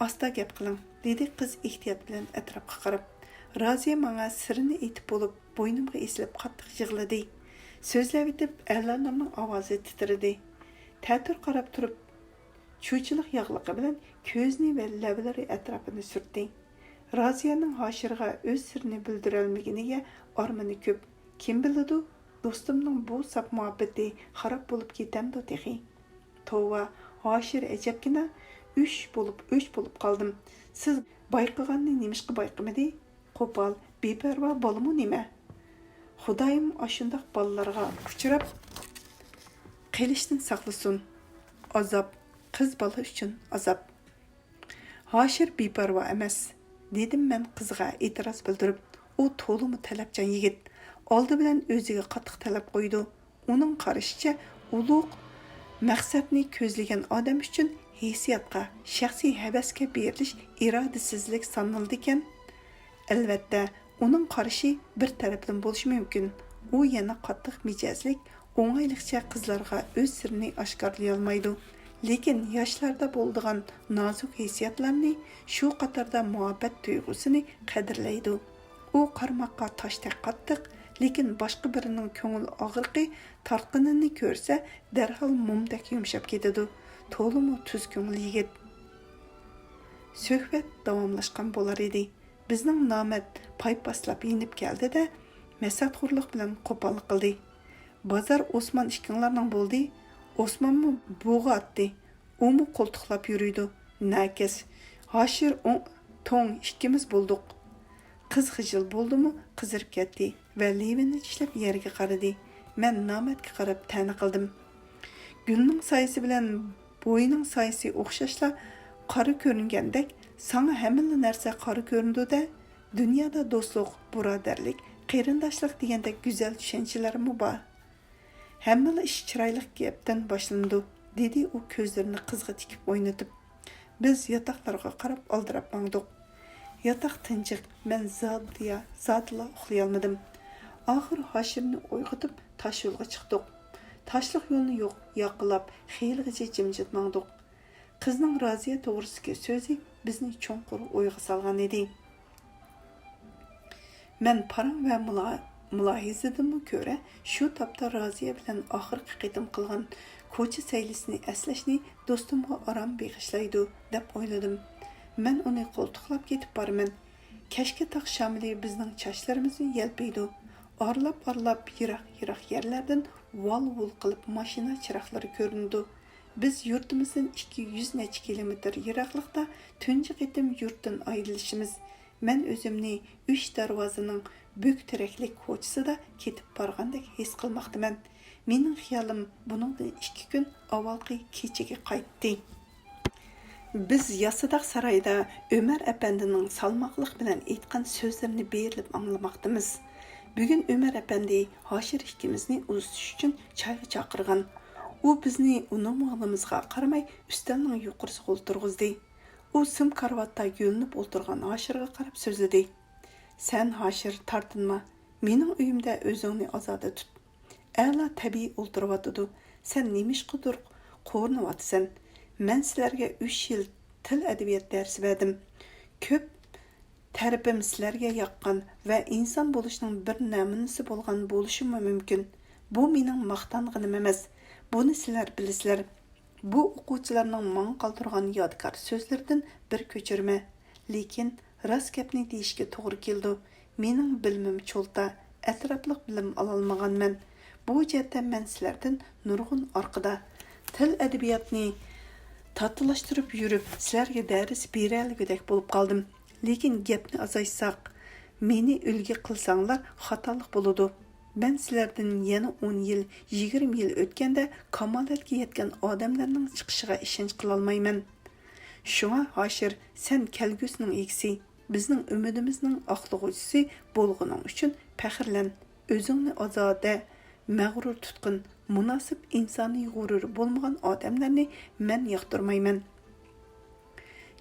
Asta gap qiling, dedi qiz ehtiyot bilan atrofga qarab. Roziya menga sirini aytib bo'lib, bo'ynimga esilib qattiq yig'ladi. So'zlab etib, Alanning ovozi titradi. Ta'tir qarab turib, cho'chilik yog'liqi bilan ko'zni va lablari atrofini surtdi. Roziyaning Hoshirga o'z sirini bildira olmaganiga armoni ko'p. Kim biladi, do'stimning bu sap muhabbati xarob bo'lib ketamdi texi. Tova, Hoshir ajabgina o'ch bo'lib qoldim. Siz bayqaganni nimishqa bayqamadi? Qo'pol, beparvo bo'limi nima? Xudoyim ashundaq bolalarga uchrab qilishdan saqlasin. Azob, qiz bola uchun azob. Hoshir beparvo emas, dedim men qizga e'tiroz bildirib. U to'limi talabchan yigit. Oldi bilan o'ziga qattiq talab qo'ydi. Uning qarashicha ulug' maqsadni ko'zlagan odam uchun hissiyotga, shaxsiy havasga berilish irodasizlik sanaldi ekan. Albatta, uning qarashi bir tarafdan bo'lishi mumkin. U yana qattiq mijozlik, o'ng'ayliqcha qizlarga o'z sirini oshkorlay olmaydi. Lekin yoshlarda bo'ladigan nozik hissiyotlarni, shu qatorda muhabbat tuyg'usini qadrlaydi. U qarmoqqa toshdek qattiq, lekin boshqa birining ko'ngil og'riqi tarqinini ko'rsa, darhol mumdek yumshab ketadi. To'limi tuz ko'ngil yigit. Suhbat davomlashgan bo'lar edi. Bizning nomad paypaslab yinib keldi-da, masatxo'rlik bilan qo'pol qildi. Bozor Osmon ishkinglarning bo'ldi. Osmonmi bo'g'a atdi. Umu qo'ltiqlab yuriydi. Nakis. Hoshir to'ng ikkimiz bo'ldik. Qiz xijil bo'ldimi, qizirib ketdi va levini tishlab yerga qaradi. Men nomadga qarab ta'na qildim. Gülning soyasi bilan bo'yining soyasi o'xshashla qora ko'ringandek, sana hamma narsa qora ko'rindi-da. Dunyoda do'stlik, birodarlik, qarindoshlik degandek go'zal tushunchalarmi bor? Hamma ish chiroyli gapdan boshlandi, dedi u ko'zlarini qizg'a tikib o'ynatib. Biz yotoqlarga qarab oldirab mangdik. Yotoq tinchiq, men zodla uxlay olmadim. Oxir Hoshimni uyg'otib tosh yo'lga chiqdik. Toshliq yo'lni yoqilab, xeyilgacha jimjit mangdik. Qizning Roziya to'g'risidagi so'zi bizni cho'nqur o'yga solgan edi. Men param va mulohizadimni ko'ra, shu topda Roziya bilan oxirgi qitim qilgan ko'cha saylisini eslashni do'stimga orom beg'ishlaydi deb o'yladim. Men uni qo'ltiqlab ketib boraman. Kashka taq shamli bizning chochlarimizni yelpiydi. Orlab yiroq yerlardan vol qilib mashina chiroqlari ko'rindi. Biz yurtimizdan 200 necha kilometr yiroqlikda tunji qitim yurtdan ayrilishimiz. Men o'zimni 3 darvozaning bo'k teraklik ko'chasida ketib borgandek his qilmoqdaman. Mening xiyolim buningdan 2 kun avvalgi kechaga qaytdi. Biz Yasadaq saroyida Ömer Efendining salmoqlik bilan aytgan so'zlarini berilib anglamoqdamiz. Bugun Ömer Efendi Hoshir ikkimizni uzatish uchun choyga chaqirgan. U bizni uning ma'limizga qaramay ustalning yuqorisiga o'ltirg'izdi. U sim karvatda yo'linib o'ltirgan Hoshirga qarab so'zladi. Sen Hoshir tortinma. Mening uyimda o'zingni ozoda tut. A'la tabiiy o'ltiryotdi. Sen nemishqidir qo'rniyotsan. Men sizlarga 3 yil til adabiyot darsi berdim. Ko'p tarifim sizlarga yoqqan va inson bo'lishning bir namunasi bo'lgan bo'lishi mumkin. Bu mening maqtang'inim emas. Buni sizlar bilasizlar. Bu o'quvchilarning menga qoldirgan yodgor so'zlaridan bir ko'chirma. Lekin rost gapni deyishga to'g'ri keldi. Mening bilimim cho'lta, atrofliq bilim ololmaganman. Bu jihatda men sizlardan nurg'un orqada til adabiyotni tatılashtirib yurib, sizlarga dars beralgudek bo'lib qoldim. Lekin gapni azaytsaq, meni ulgi qilsanglar xatolik bo'ladi. Ben sizlardan yana 10 yil, 20 yil o'tganda kamolatga yetgan odamlarning chiqishiga ishonch qila olmayman. Shunga Hoshir, sen kelgusining egisi, bizning umidimizning oqlag'uvchisi bo'lganing uchun faxrlan. O'zingni ozoda, mag'rur tutqin, munosib insoniy g'ururi bo'lmagan odamlarni men yoqtirmayman.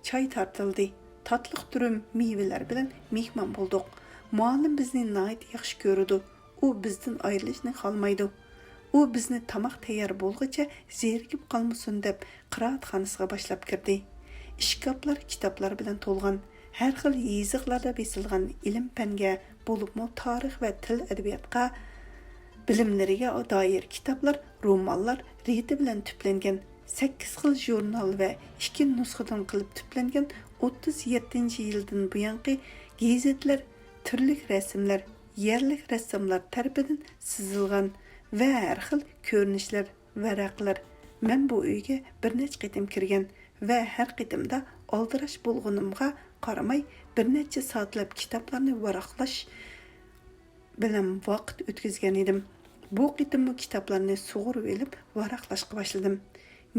Choy tortildi. Tatliq turum meyveler bilan mehmon bo'ldik. Muallim bizni nayt yaxshi ko'rdi. U bizdan ayrilishni xohlamaydi. U bizni tamoq tayyor bo'lguncha zerikib qolmasin deb qiroatxonasiga boshlab kirdi. Ishkoplar kitoblar bilan to'lgan, har xil yeziqlarda besilgan ilm-fanga, bo'libmi tarix va til adabiyotga bilimlariga doir kitoblar, romanlar reti bilan tuplangan. 8 xil jurnal va 2 nusxadan qilib tuplangan 37-yildan buyangi gazetlar, turli rasmlar, yerlik rassomlar tarafidan sizilgan va har xil ko'rinishlar, varaqlar. Men bu uyga bir necha qitim kirgan va har qitimda oldirash bo'lganimga qaramay bir necha soatlab kitoblarni varaqlash bilan vaqt o'tkazgan edim. Bu qitimni kitoblarni sug'urib elib varaqlashga boshladim.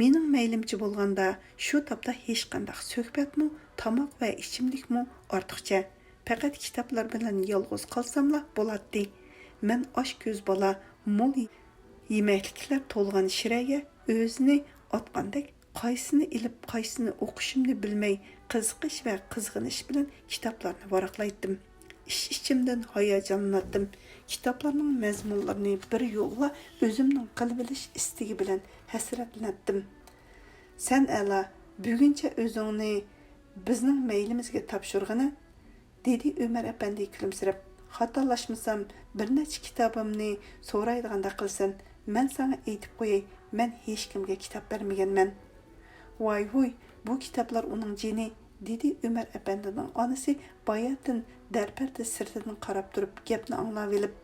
Mening maylimchi bo'lganda shu topda hech qanday suhbatmi, tamoq va ichimlikmi ortiqcha. Faqat kitoblar bilan yolg'iz qolsamla bo'ladi. Men osh ko'z bola mo'l yemakliklar to'lgan shiraga o'zini otgandek qaysini ilib qaysini o'qishimni bilmay qiziqish va qizg'inish bilan kitoblarni varaqlaydim. İçimden hayacanlandım. Kitaplarning mazmunlarini bir yo'lla o'zimning qilib bilish istigi bilan hasratlandim. Sen ala buguncha o'zingni bizning maylimizga topshirg'ini, dedi Ömer Efendi kulimsirab. Xatolashmasam bir necha kitobimni so'raydiganda qilsin. Men sana aytib qo'yay, men hech kimga kitob bermaganman. Voy, bu kitoblar uning jini, dedi Ömer Efendining onasi bayatın darparda sirtidan qarab turib gapni anglab elib.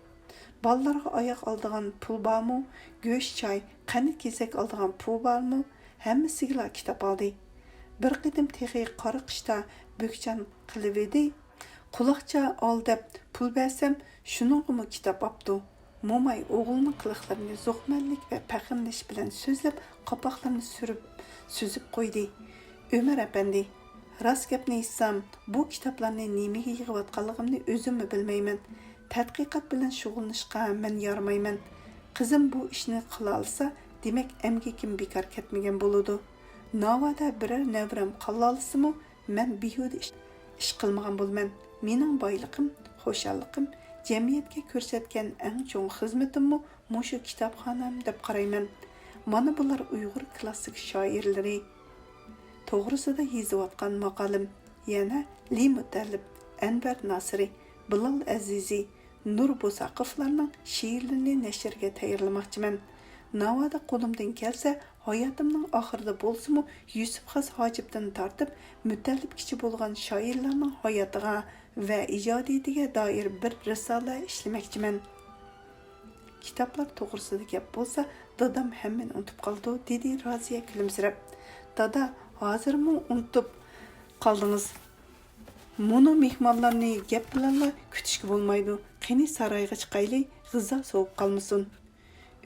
Ballarga oyoq oldigan pul bormi, go'sht, choy, qani kesak oldigan pul bormi, hammasiga kitob oldi. Bir qitim texi qora qishda bo'kchan qilib edi. Quloqcha ol deb pul bersam, shuningmi kitob olibdi. Mo'may o'g'lining qiliqlarini zo'qmanlik va fahmlash bilan so'zlab, qopoqlarni suzib qo'ydi. Ömer Efendi, rost gapni aytsam, bu kitoblarni nimaga yig'ayotganligimni o'zimmi bilmayman. Tadqiqot bilan shug'ullanishga men yormayman. Qizim bu ishni qila olsa, demak emgakim bekor ketmagan bo'ladi. Navoda biror navram qila olsimi, men behuda ish qilmagan bo'lman. Mening boyliqim, xo'shalliqim, jamiyatga ko'rsatgan eng cho'ng xizmatimmi mushu kitobxonam deb qarayman. Mana bular Uyg'ur klassik shoirlari to'g'risida yozayotgan maqolam. Yana Li Mutallib, Anvar Nasiri, Bilal Azizi, Nur Bo'saqovlarning she'rlarini nashrga tayyorlamoqchiman. Navoda qo'limdan kelsa, hayotimning oxirida bo'lsa-mu, Yusuf Xas Hojibdan tortib, Mutallibgacha bo'lgan shoirlarning hayotiga va ijodiyatiga doir bir risola ishlamoqchiman. Kitoblar to'g'risida gap bo'lsa, dadam hammani unutib qoldi, dedi Roziya kulimsirab. Dada, hozirmi unutib qoldingiz? Mono mehmonlarni gap bilanla kutishga bo'lmaydi. Qani saroyga chiqayli, g'izo sovib qolmasin.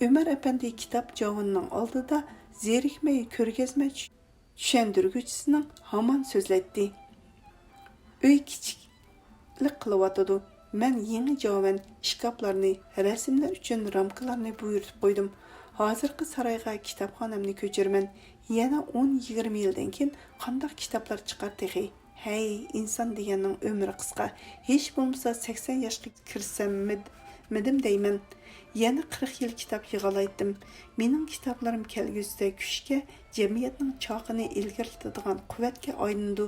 Ömer Efendi kitob javonning oldida zerikmay ko'rgazma tushuntirguchisining hamon so'zlaydi. Uy kichiklik qilyotidi. Men yangi javon shkaflarni, rasmlar uchun ramkalarni buyurtib qo'ydim. Hozirgi saroyga kitobxonamni ko'chiraman. Yana 10-20 yildan keyin qanday kitoblar chiqar texi. Hey, inson deganning umri qisqa. Hech bo'lmasa 80 yoshga kirsammidim deyman. Yana 40 yil kitob yig'alaydim. Mening kitoblarim kelgusida kuchga, jamiyatning choqini ilgirtadigan quvvatga aylandi.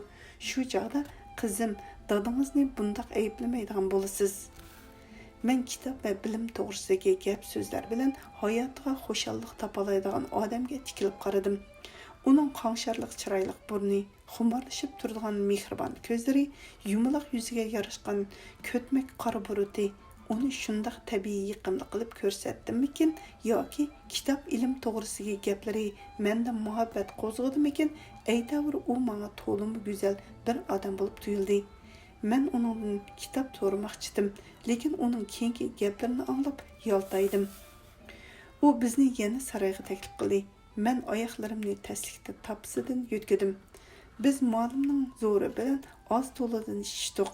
Shu chog'da qizim, dadingizni bundoq ayblamaydigan bo'lasiz. Men kitob va bilim to'g'risidagi gap so'zlar bilan hayotiga xo'shallik topalaydigan odamga tikilib qaradim. Uning qonxarliq chiroyli burni, xumorlashib turadigan mehribon ko'zlari, yumaloq yuziga yarashgan ko'tmak qora buruti uni shundoq tabiiy yiqimli qilib ko'rsatdimikin yoki kitob ilm to'g'risidagi gaplari menda muhabbat qo'zg'adimikin, aytavr u menga to'limi go'zal bir odam bo'lib tuyuldi. Men uningdan kitob so'ramoqchidim, lekin uning keyingi gaplarini anglab yoltaydim. U bizni yana saroyga taklif qildi. Men oyoqlarimni taslikda tapsidan yutkidim. Biz muallimning zo'ri bilan oz to'ladan ishdik.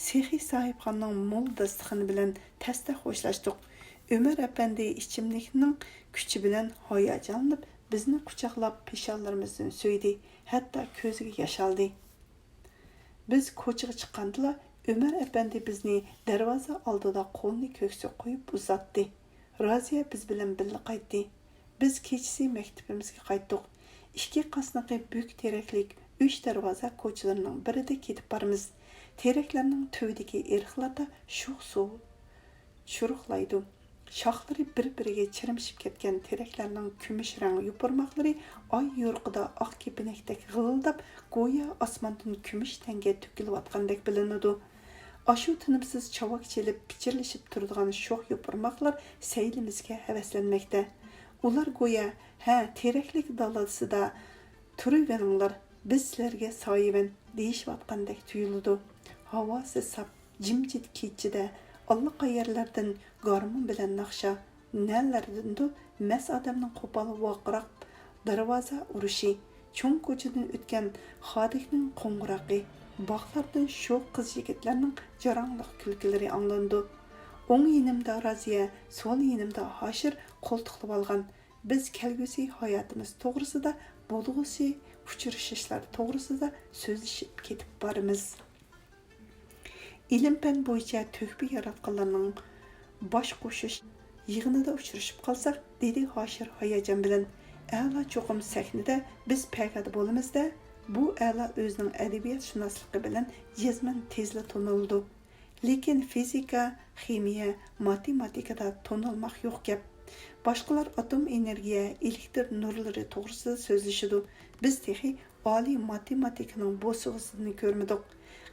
Sehi sahibxonning mo'l dasturxoni bilan tasda xo'shlashdik. Ömer Efendi ichimlikning kuchi bilan hayajonlanib, bizni quchoqlab peshonlarimizdan so'ydi, hatto ko'ziga yosh oldi. Biz ko'chaga chiqqanda Ömer Efendi bizni darvoza oldida qo'lni ko'ksiga qo'yib uzatdi. Roziya biz bilan birga qaytdi. Biz kechasi maktabimizga qaytdik. Ikki qasnaqi büyük teraklik 3 darvoza ko'chalarining birida ketib boramiz. Teraklarning tuvdagi eriqlarda sho'x suv churuqlaydi. Shoxlari bir-biriga chirimshib ketgan teraklarning kumush rang yuparmoqlari oy yo'rqida oq kepinakdek g'ildab, go'yo osmondan kumush tanga to'kilayotgandek bilinadi. Ashu tinimsiz chavak chelib, pichirlashib turadigan sho'x yuparmoqlar saylimizga havaslanmoqda. Ular go'yo, ha, teraklik dalasida turaveringlar, biz sizlarga soyavan deyishayotgandek tuyuladi. Havosi sap, jimjit kechida allaqayerlardan garmon bilan naqsha, nelardandir mas odamning qo'pol voqiraq darvoza urushi, cho'ng ko'chadan o'tgan xodikning qo'ng'irog'i, bog'lardan sho'x qiz yigitlarning jarangliq kulgilari anglandi. O'ng yonimda Roziya, so'l yonimda Hoshir qo'ltiqlab olgan. Biz kelgusi hayotimiz to'g'risida, bo'lg'usi uchrashishlar to'g'risida so'zlashib ketib boramiz. İlim-fen bo'yicha to'kpi yaratganlarning bosh qo'shish yig'inida uchrashib qolsak, dedi Hoshir hayajon bilan. A'la cho'qim sahnada biz payqada bo'lamizda, bu a'la o'zining adabiyot shunosligi bilan jazman tezla tonildi. Lekin fizika, ximiya, matematikada tonilmoq yo'q gap. Boshqalar atom energiya, elektr nurlari to'g'risida so'zlashadi. Biz texi oliy matematikaning bo'sig'isini ko'rmadik.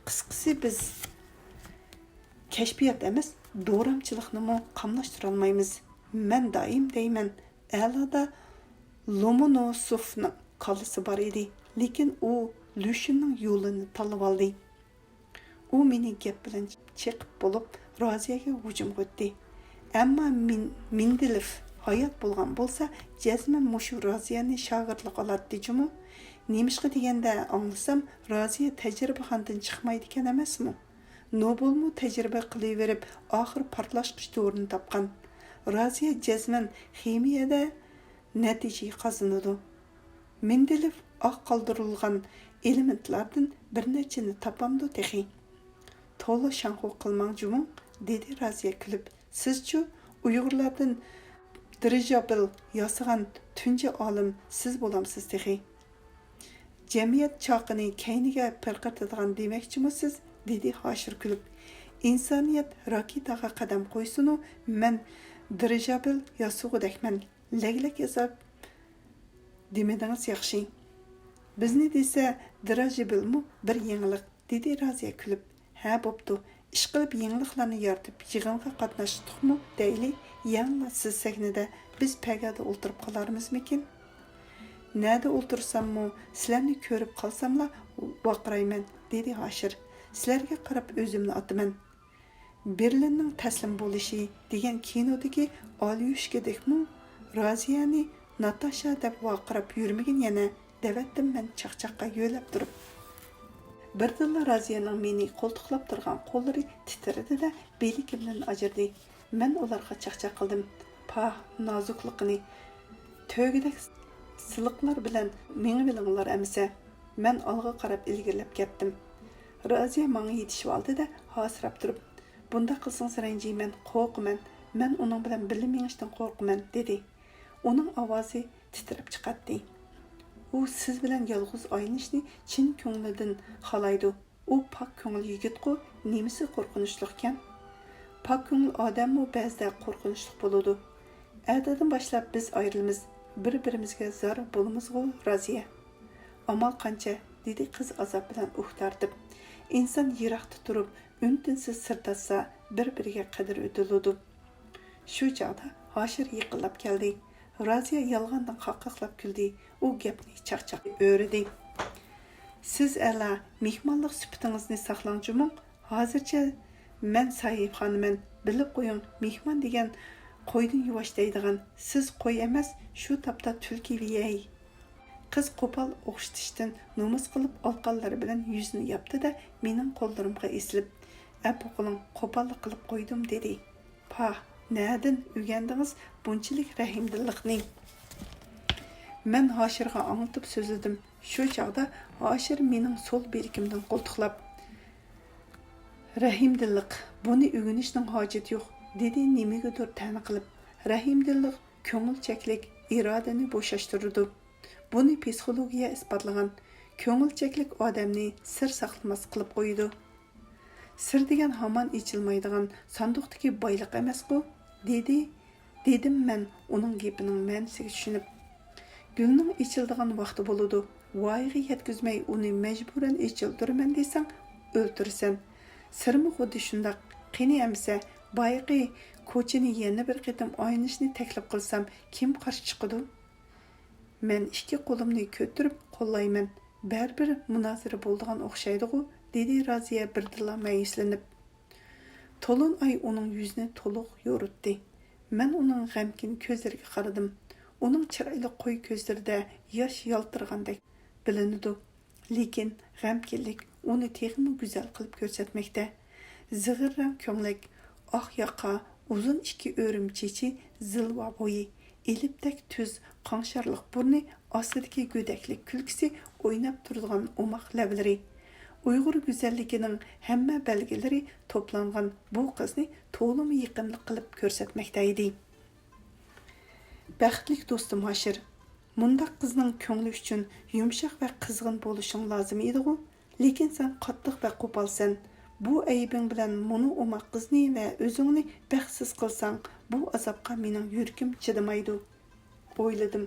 Qisqasi biz kashfiyot emas, do'ramchilikni qamlashtira olmaymiz. Men doim deyman, a'loda Lomonosovning qolisi bor edi, lekin u Lushinning yo'lini tanlab oldi. U meni gap bilan chiqib bo'lib, Roziyaga hujum qildi. Әмма Миндилев hayat bo'lgan bo'lsa, jazman mushu Raziyani shogirdlik oladi dejimi? Nemishqa deganda anglasam, Raziya tajribaxondan chiqmaydi ekan emasmi? Nobelmu tajriba qilaverib, oxir portlashqich to'rini topgan. Raziya jazman ximiyada natija qozonadi. Mendeleev oq qoldirilgan elementlardan bir nechini topamdi texi. To'la shanxo qilmang jumung, dedi Raziya kulib. Sizchu Uyg'urlardan dirijabil yasagan tunji olim siz bo'lamsiz texi. Jamiyat chaqini kayniga pirqatadigan demakchimisiz? Dedi Hoshir kulib. İnsaniyat raketaga qadam qo'ysinu, men dirijabil yasug'udakman. Laglak yasab demedingiz yaxshi. Bizni desa dirijabilmi bir yangilik, dedi Raziya kulib. Ha bo'pti. İş qilib yangiliklarni yaratib yig'inga qatnashdikmi deyli. Yangi siz sahnada biz pagada o'ltirib qolarmizmikin? Nada o'ltirsammi, sizlarni ko'rib qolsamla vaqirayman, dedi Hoshir. Sizlarga qarab o'zimni ataman. Berlinning taslim bo'lishi degan kinodagi Olyushkadekmi Raziyani Natasha deb vaqirab yurmagan yana davatdim men chaqchaqqa yo'lab turib. Birdilla Raziyaning meni qo'ltiqlab turgan qo'llari titradi-da, belikimdan ajirdi. Men ularga chaqchaq qildim. Pah, nozukligini to'gidek siliqlar bilan meni bilinglar amsa. Men olg'a qarab ilgirlab ketdim. Raziya menga yetishib oldi-da, hasirab turib, "Bunda qilsangiz ranjiyman, qo'rqaman. Men uning bilan birga mengishdan qo'rqaman", dedi. Uning ovozi titrab chiqadi. U siz bilan yolg'iz oynishni chin ko'nglidan xohlaydi. U pok ko'ngil yigit-ku, nemisi qo'rqinchli ekan? Pok ko'ngil odammi ba'zida qo'rqinchli bo'ladi. Atadan boshlab biz ayrilamiz, bir-birimizga zarar bo'lamiz-ku, Raziya. Amal qancha, dedi qiz azob bilan tartib. İnsan yiroqda turib, untinsiz sirdatsa, bir-biriga qadr o'tiladi. Shu chaqda Hoshir yiqilib keldi. Raziya yolg'ondan qaqaqlab kuldi. U gapni chaqchaq o'ridi. Siz ala mehmonlik sifatingizni saqlangchimi? Hozircha men sahibxonman. Bilib qo'ying, mehmon degan qo'ydan yuvosh deydigan. Siz qo'y emas, shu tapda tulki viyay. Qiz qo'pol o'xshatishdan nomus qilib olqanlari bilan yuzini yopdi-da, mening qo'llarimga esilib, "Apu qiling, qo'pollik qilib qo'ydim", dedi. "Pah, nadin o'rgandingiz bunchalik rahimdillikni?" Men Hoshirga anlatib so'zladim. Shu chaqda Hoshir mening so'l belkimdan qo'ltiqlab, "Rahimdillik, buni o'rganishning hojati yo'q", dedi nimagadir ta'na qilib. Rahimdillik ko'ngilchaklik irodani bo'shashtiradi. Buni psixologiya isbotlagan. Ko'ngilchaklik odamni sir saqlamas qilib qo'ydi. Sir degan hamon ichilmaydigan sanduqdagi boyliq emas-ku, dedim men uning gapining ma'nosiga tushunib. Gulning ichildigan vaqti bo'ladi. Voyaga yetkazmay uni majburan ichildiraman desang, o'ltirsan. Sirmi xuddi shundoq. Qani amsa, boyaqi ko'chini yana bir qitim o'ynashni taklif qilsam, kim qarshi chiqadi? Men ikki qo'limni ko'tarib qo'llayman. Baribir munozara bo'ldigan o'xshaydi-ku, dedi Raziya birdilla mayuslanib. To'lin oy uning yuzini to'liq yoritdi. Men uning g'amkin ko'zlariga qaradim. Uning chiroyli qo'y ko'zlarida yosh yaltirgandek bilinadi. Lekin g'amkinlik uni texmi go'zal qilib ko'rsatmoqda. Zig'irrang ko'nglik, oq yoqa, uzun ikki o'rim chechi, zilva bo'yi, elipdek tuz, qanşarlıq burni, ostidagi go'daklik kulkisi o'ynab turadigan o'moq lablari. Uyg'ur go'zalligining hamma belgilari to'plangan bu qizni to'limi yaqinlik qilib ko'rsatmoqda edi. Baxtlik do'stim Hoshir, mundaq qizning ko'ngli uchun yumshoq va qizg'in bo'lishing lozim edi-ku, lekin sen qattiq va qo'polsan. Bu aybing bilan muni o'moq qizni va o'zingni baxtsiz qilsang, bu azobga mening yuragim chidamaydi. O'yladim.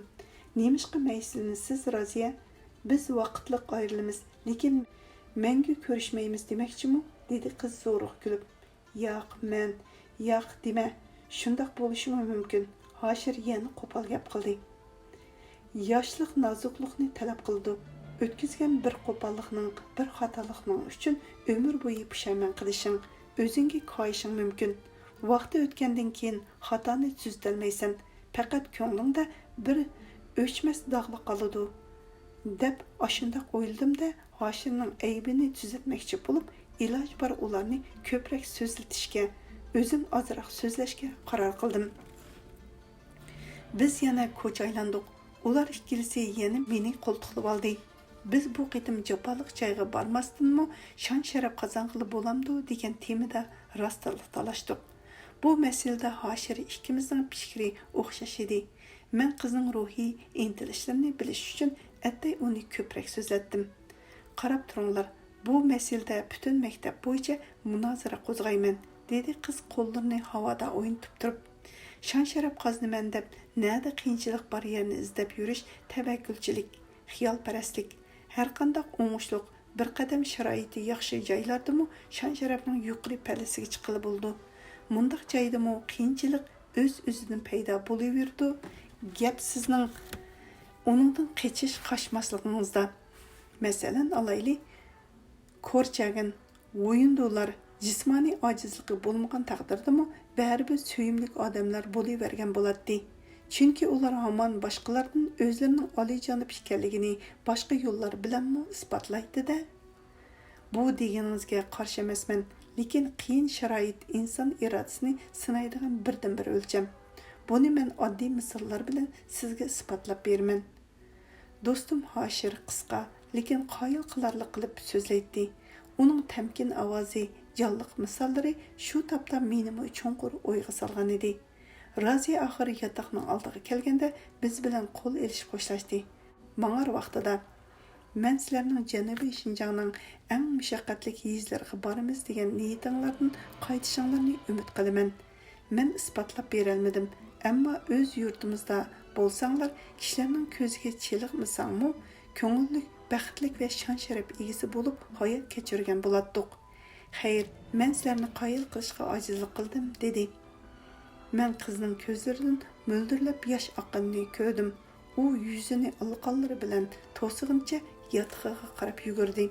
Nemishqa maysinsiz Raziya? Biz vaqtliq ayrilamiz, lekin mangu ko'rishmaymiz demakchimi? Dedi qiz zo'riq kulib. Yo'q dema. Shundoq bo'lishi mumkin. Hoshir yana qo'pol gap qildi. Yoshlik nozuklikni talab qildi. O'tkazgan bir qo'pollikning, bir xatolikning uchun umr bo'yi pushaymon qilishing, o'zingga qo'yishing mumkin. Vaqti o'tgandan keyin xatoni tuzatolmaysan. Faqat ko'nglingda bir o'chmas dog'liq qoladi. Deb ashundaq o'yladim-da, Hoshirning aybini tuzatmoqchi bo'lib, iloj bor ularni ko'proq so'zlatishga, o'zim ozroq so'zlashga qaror qildim. Biz yana ko'cha aylandik. Ular ikkilisi yana meni qo'ltiqlab oldi. Biz bu qitim jafoliq joyga bormasdinmi, shon sharaf qozonqili bo'lamdi degan temada rostliq talashdik. Bu masalada Hoshir ikkimizning fikri o'xshash edi. Men qizning ruhiy intilishlarini bilish uchun attay uni ko'proq so'zlatdim. Qarab turinglar, bu masalada butun maktab bo'yicha munozara qo'zg'ayman, dedi qiz qo'llarini havoda o'ynatib turib. Shon sharaf qozinaman deb nada qiyinchilik bor yerni izlab yurish tavakkülchilik, xiyolparastlik, har qanday o'ngishliq bir qadam sharoiti yaxshi joylardimi shon sharafning yuqori pallasiga chiqili bo'ldi. Mundaq joydami qiyinchilik o'z-o'zidan paydo bo'laverdi. Gap sizning uningdan qochish qochmasligingizda. Masalan, alayli ko'rchagin, o'yindolar, jismoniy ojizligi bo'lmagan taqdirdami baribir suyimlik odamlar bo'lavergan bo'ladi. Chunki ular hamon boshqalardan o'zlarining oliyjanib ekanligini boshqa yo'llar bilanmi isbotlaydi-da. Bu deganingizga qarshi emasman, lekin qiyin sharoit inson irodasini sinaydigan birdan-bir o'lcham. Buni men oddiy misollar bilan sizga isbotlab beraman. Do'stim Hoshir qisqa, lekin qoyil qilarlik qilib so'zlaydi. Uning tamkin ovozi, jonliq misollari shu topda meni chunqur o'yga solgan edi. Raziya oxiri yotoqning oldiga kelganda biz bilan qo'l elishib xo'shlashdi. Mang'ar vaqtida men sizlarning Janubiy Shinjongning eng mushaqqatli yezlariga boramiz degan niyatinglardan qaytishinglarni umid qilaman. Men isbotlab bera olmadim, ammo o'z yurtimizda bo'lsanglar, kishilarning ko'ziga chiliqmasangmi, ko'ngilli, baxtli va shon sharaf egasi bo'lib hayot kechirgan bo'lardik. Xayr, men sizlarni qoyil qilishga ojizlik qildim, dedi. Men qizning ko'zlaridan mo'ldirlab yosh oqqanini ko'rdim. U yuzini alqonlari bilan to'sig'incha yotqiga qarab yugurdi.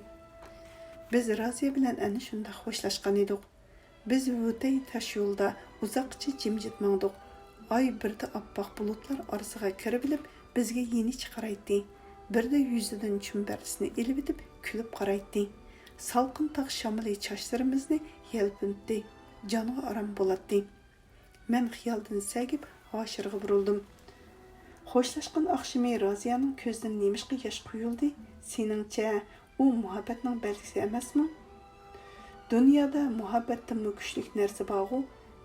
Biz Raziya bilan ana shunda xo'shlashgan edik. Biz o'tay tash yo'lda uzoqcha jimjit mangdik. Ay birda oppoq bulutlar orasiga kirib bilib, bizga yenicha qaraydi. Birda yuzidan chumbarisini ilib etib, kulib qaraydi. Salqin tog' shamoli chashlarimizni yelpintdi. Jonga aram bo'ladi. Men xiyoldan sagib Hoshirga burildim. Xo'shlashgan oqshimi Raziyaning ko'zidan nemishqa yosh quyildi. Seningcha u muhabbatning belgisi emasmi? Dunyoda muhabbatdan kuchli narsa bor-ku,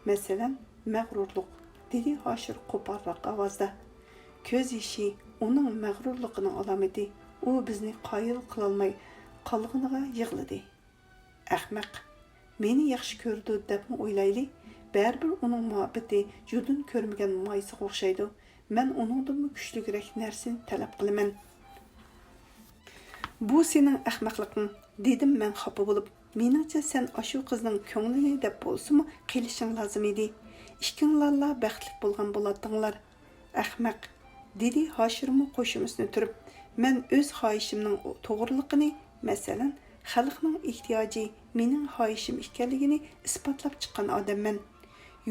masalan, mag'rurlik, dedi Hoshir qo'polroq ovozda. Ko'z yoshi uning mag'rurligining alomati. U bizni qoyil qilolmay qolganiga yig'ladi. Ahmaq, meni yaxshi ko'rdi deb o'ylayli. Baribir uning muhabbati judun ko'rmagan moysiga o'xshaydi. Men uningdan kuchliroq narsani talab qilaman. Bu sening ahmoqliging, dedim men xafa bo'lib. Meningcha sen ashu qizning ko'nglini deb bo'lsa-mu qilishing lozim edi. Ikkinglarla baxtli bo'lgan bo'ladinglar. Ahmaq, dedi Hoshirmi qo'shimizni turib. Men o'z xohishimning to'g'riligini, masalan, xalqning ehtiyoji mening xohishim ekanligini isbotlab chiqqan odamman.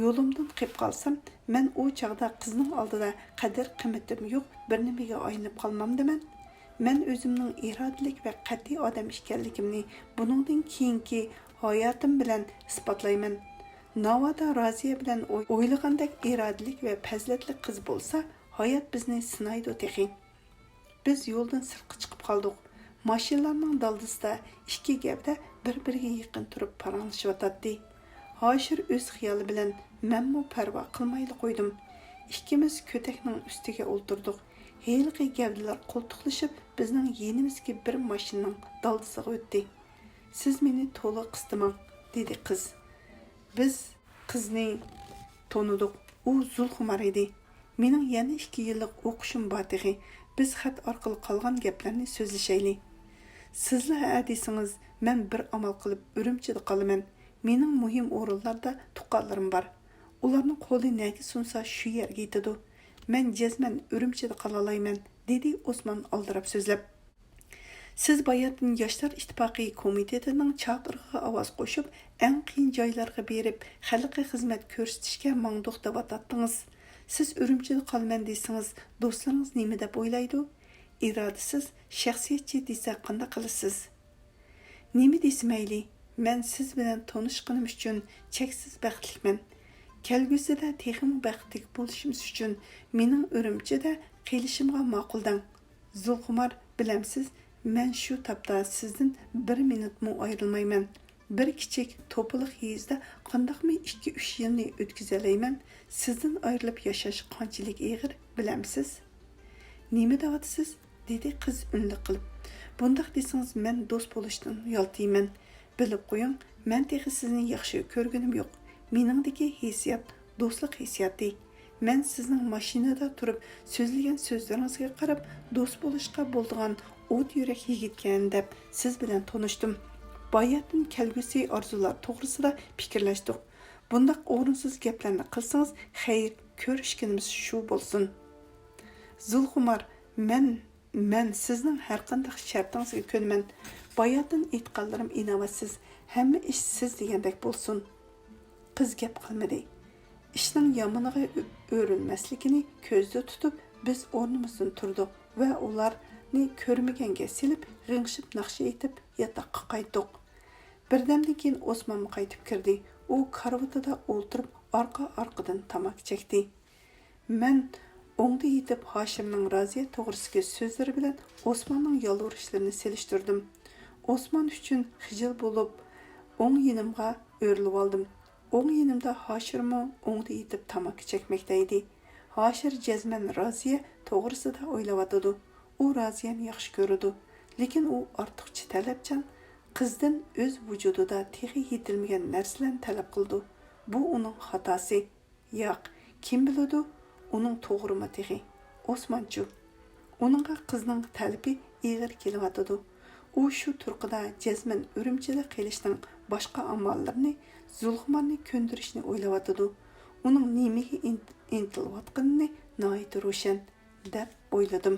Yo'limdan qilib qolsam, men u chaqda qizning oldida qadr-qimmatim yo'q bir nimaga aylanib qolmamdiman. Men o'zimning irodalik va qat'iy odam ekanligimni buningdan keyingi hayotim bilan isbotlayman. Navoda Raziya bilan o'ylagandek irodalik va fazilatli qiz bo'lsa, hayot bizni sinaydi texi. Biz yo'ldan sirtqa chiqib qoldik. Mashinalarning daldisida ikki gavda bir-biriga yaqin turib paranglashayotdi. Hoshir o'z xiyoli bilan menmu parvo qilmayli qo'ydim. Ikkimiz ko'takning ustiga o'ltirdik. Heyliqi gavdalar qo'ltiqlashib bizning yenimizga bir mashinaning daldisiga o'tdi. Siz meni to'liq qistimang, dedi qiz. Biz qizni to'nidik. U zulxumar edi. Mening yana 2 yillik o'qishim bor. Biz xat orqali qolgan gaplarni so'zlashayli. Sizlar hadisingiz, men bir amal qilib Urumchida qolaman. Mening muhim o'rinlarda tuqqanlarim bor. Ularning qo'li nega sunsa shu yerga yetadi. Men jazman Urumchida qola olmayman, dedi Osmon aldirab so'zlab. Siz bayatın Yaşlar İttifaqı Komitetining chaqirig'iga ovoz qo'shib, eng qiyin joylarga berib, xalqqa xizmat ko'rsatishga mangduq deb atatdingiz. Siz Urumchida qolman desangiz, do'stlaringiz nima deb o'ylaydi? Irodasiz, shaxsiyatchi desa qanday qilasiz? Nima desmayli, men siz bilan tanishganim uchun cheksiz baxtliman. Kelgusida texim baxtli bo'lishimiz uchun mening Urumchida qilishimga ma'quldang. Zulxumar, bilamsiz, men shu tapda sizdan 1 minutmu ayrılmayman. Bir kichik to'piliq yezda qandaqmi 2-3 yilni o'tkazalayman. Sizdan ayrilib yashash qanchalik og'ir, bilamsiz? Nima deyapsiz? Dedi qiz unli qilib. Bundaq desangiz men do'st bo'lishdan yoltiyman. Bilib qo'ying, men texi sizni yaxshi ko'rganim yo'q. Meningdagi hissiyat do'stlik hissiyati. Men sizning mashinada turib so'zlagan so'zlaringizga qarab do'st bo'lishga bo'ladigan o't yurak yigitgan deb siz bilan tanishdim. Bayatın kelgusi arzular to'g'risida fikrlashdik. Bundaq o'rinsiz gaplarni qilsangiz, xayr, ko'rishganimiz shu bo'lsin. Zulxumar, men sizning har qanday shartingizga ko'naman. Bayatın aytganlarim inovatsiz, hamma ish siz degandek bo'lsin. Qiz gap qilmadi. İşning yomoniga o'rilmasligini ko'zda tutib, biz o'rnimizdan turdik va ularni ko'rmaganga silib, g'ingshib naqsha aytib yotoqqa qaytdik. Birdamdan keyin Osmon qaytib kirdi. U karvatida o'ltirib, orqa-orqadan tamak chekdi. Men o'ngda yetib Hoshimning Roziya to'g'risidagi so'zlari bilan Osmonning yolvurishlarini selishtirdim. Osmon uchun xijil bo'lib, o'ng yonimga o'rilib oldim. O'ng yonimda Hoshirmi o'ngda yetib tamak chekmoqda edi. Hoshir jazman Roziya to'g'risida o'ylayotdi. U Roziyani yaxshi ko'rdi, lekin u ortiqcha talabchan, qizdan o'z vujudida texi yetilmagan narsalarni talab qildi. Bu uning xatosi. Yo'q, kim biladi, uning to'g'rimi texi? Osmonchu. Uningga qizning talabi ig'ir kelyotdi. U shu turqida jazman Urumchida qilishning boshqa amallarini, Zulxumarni ko'ndirishni o'ylayotdi. Uning nimaga intilayotganini noyat ro'shan deb o'yladim.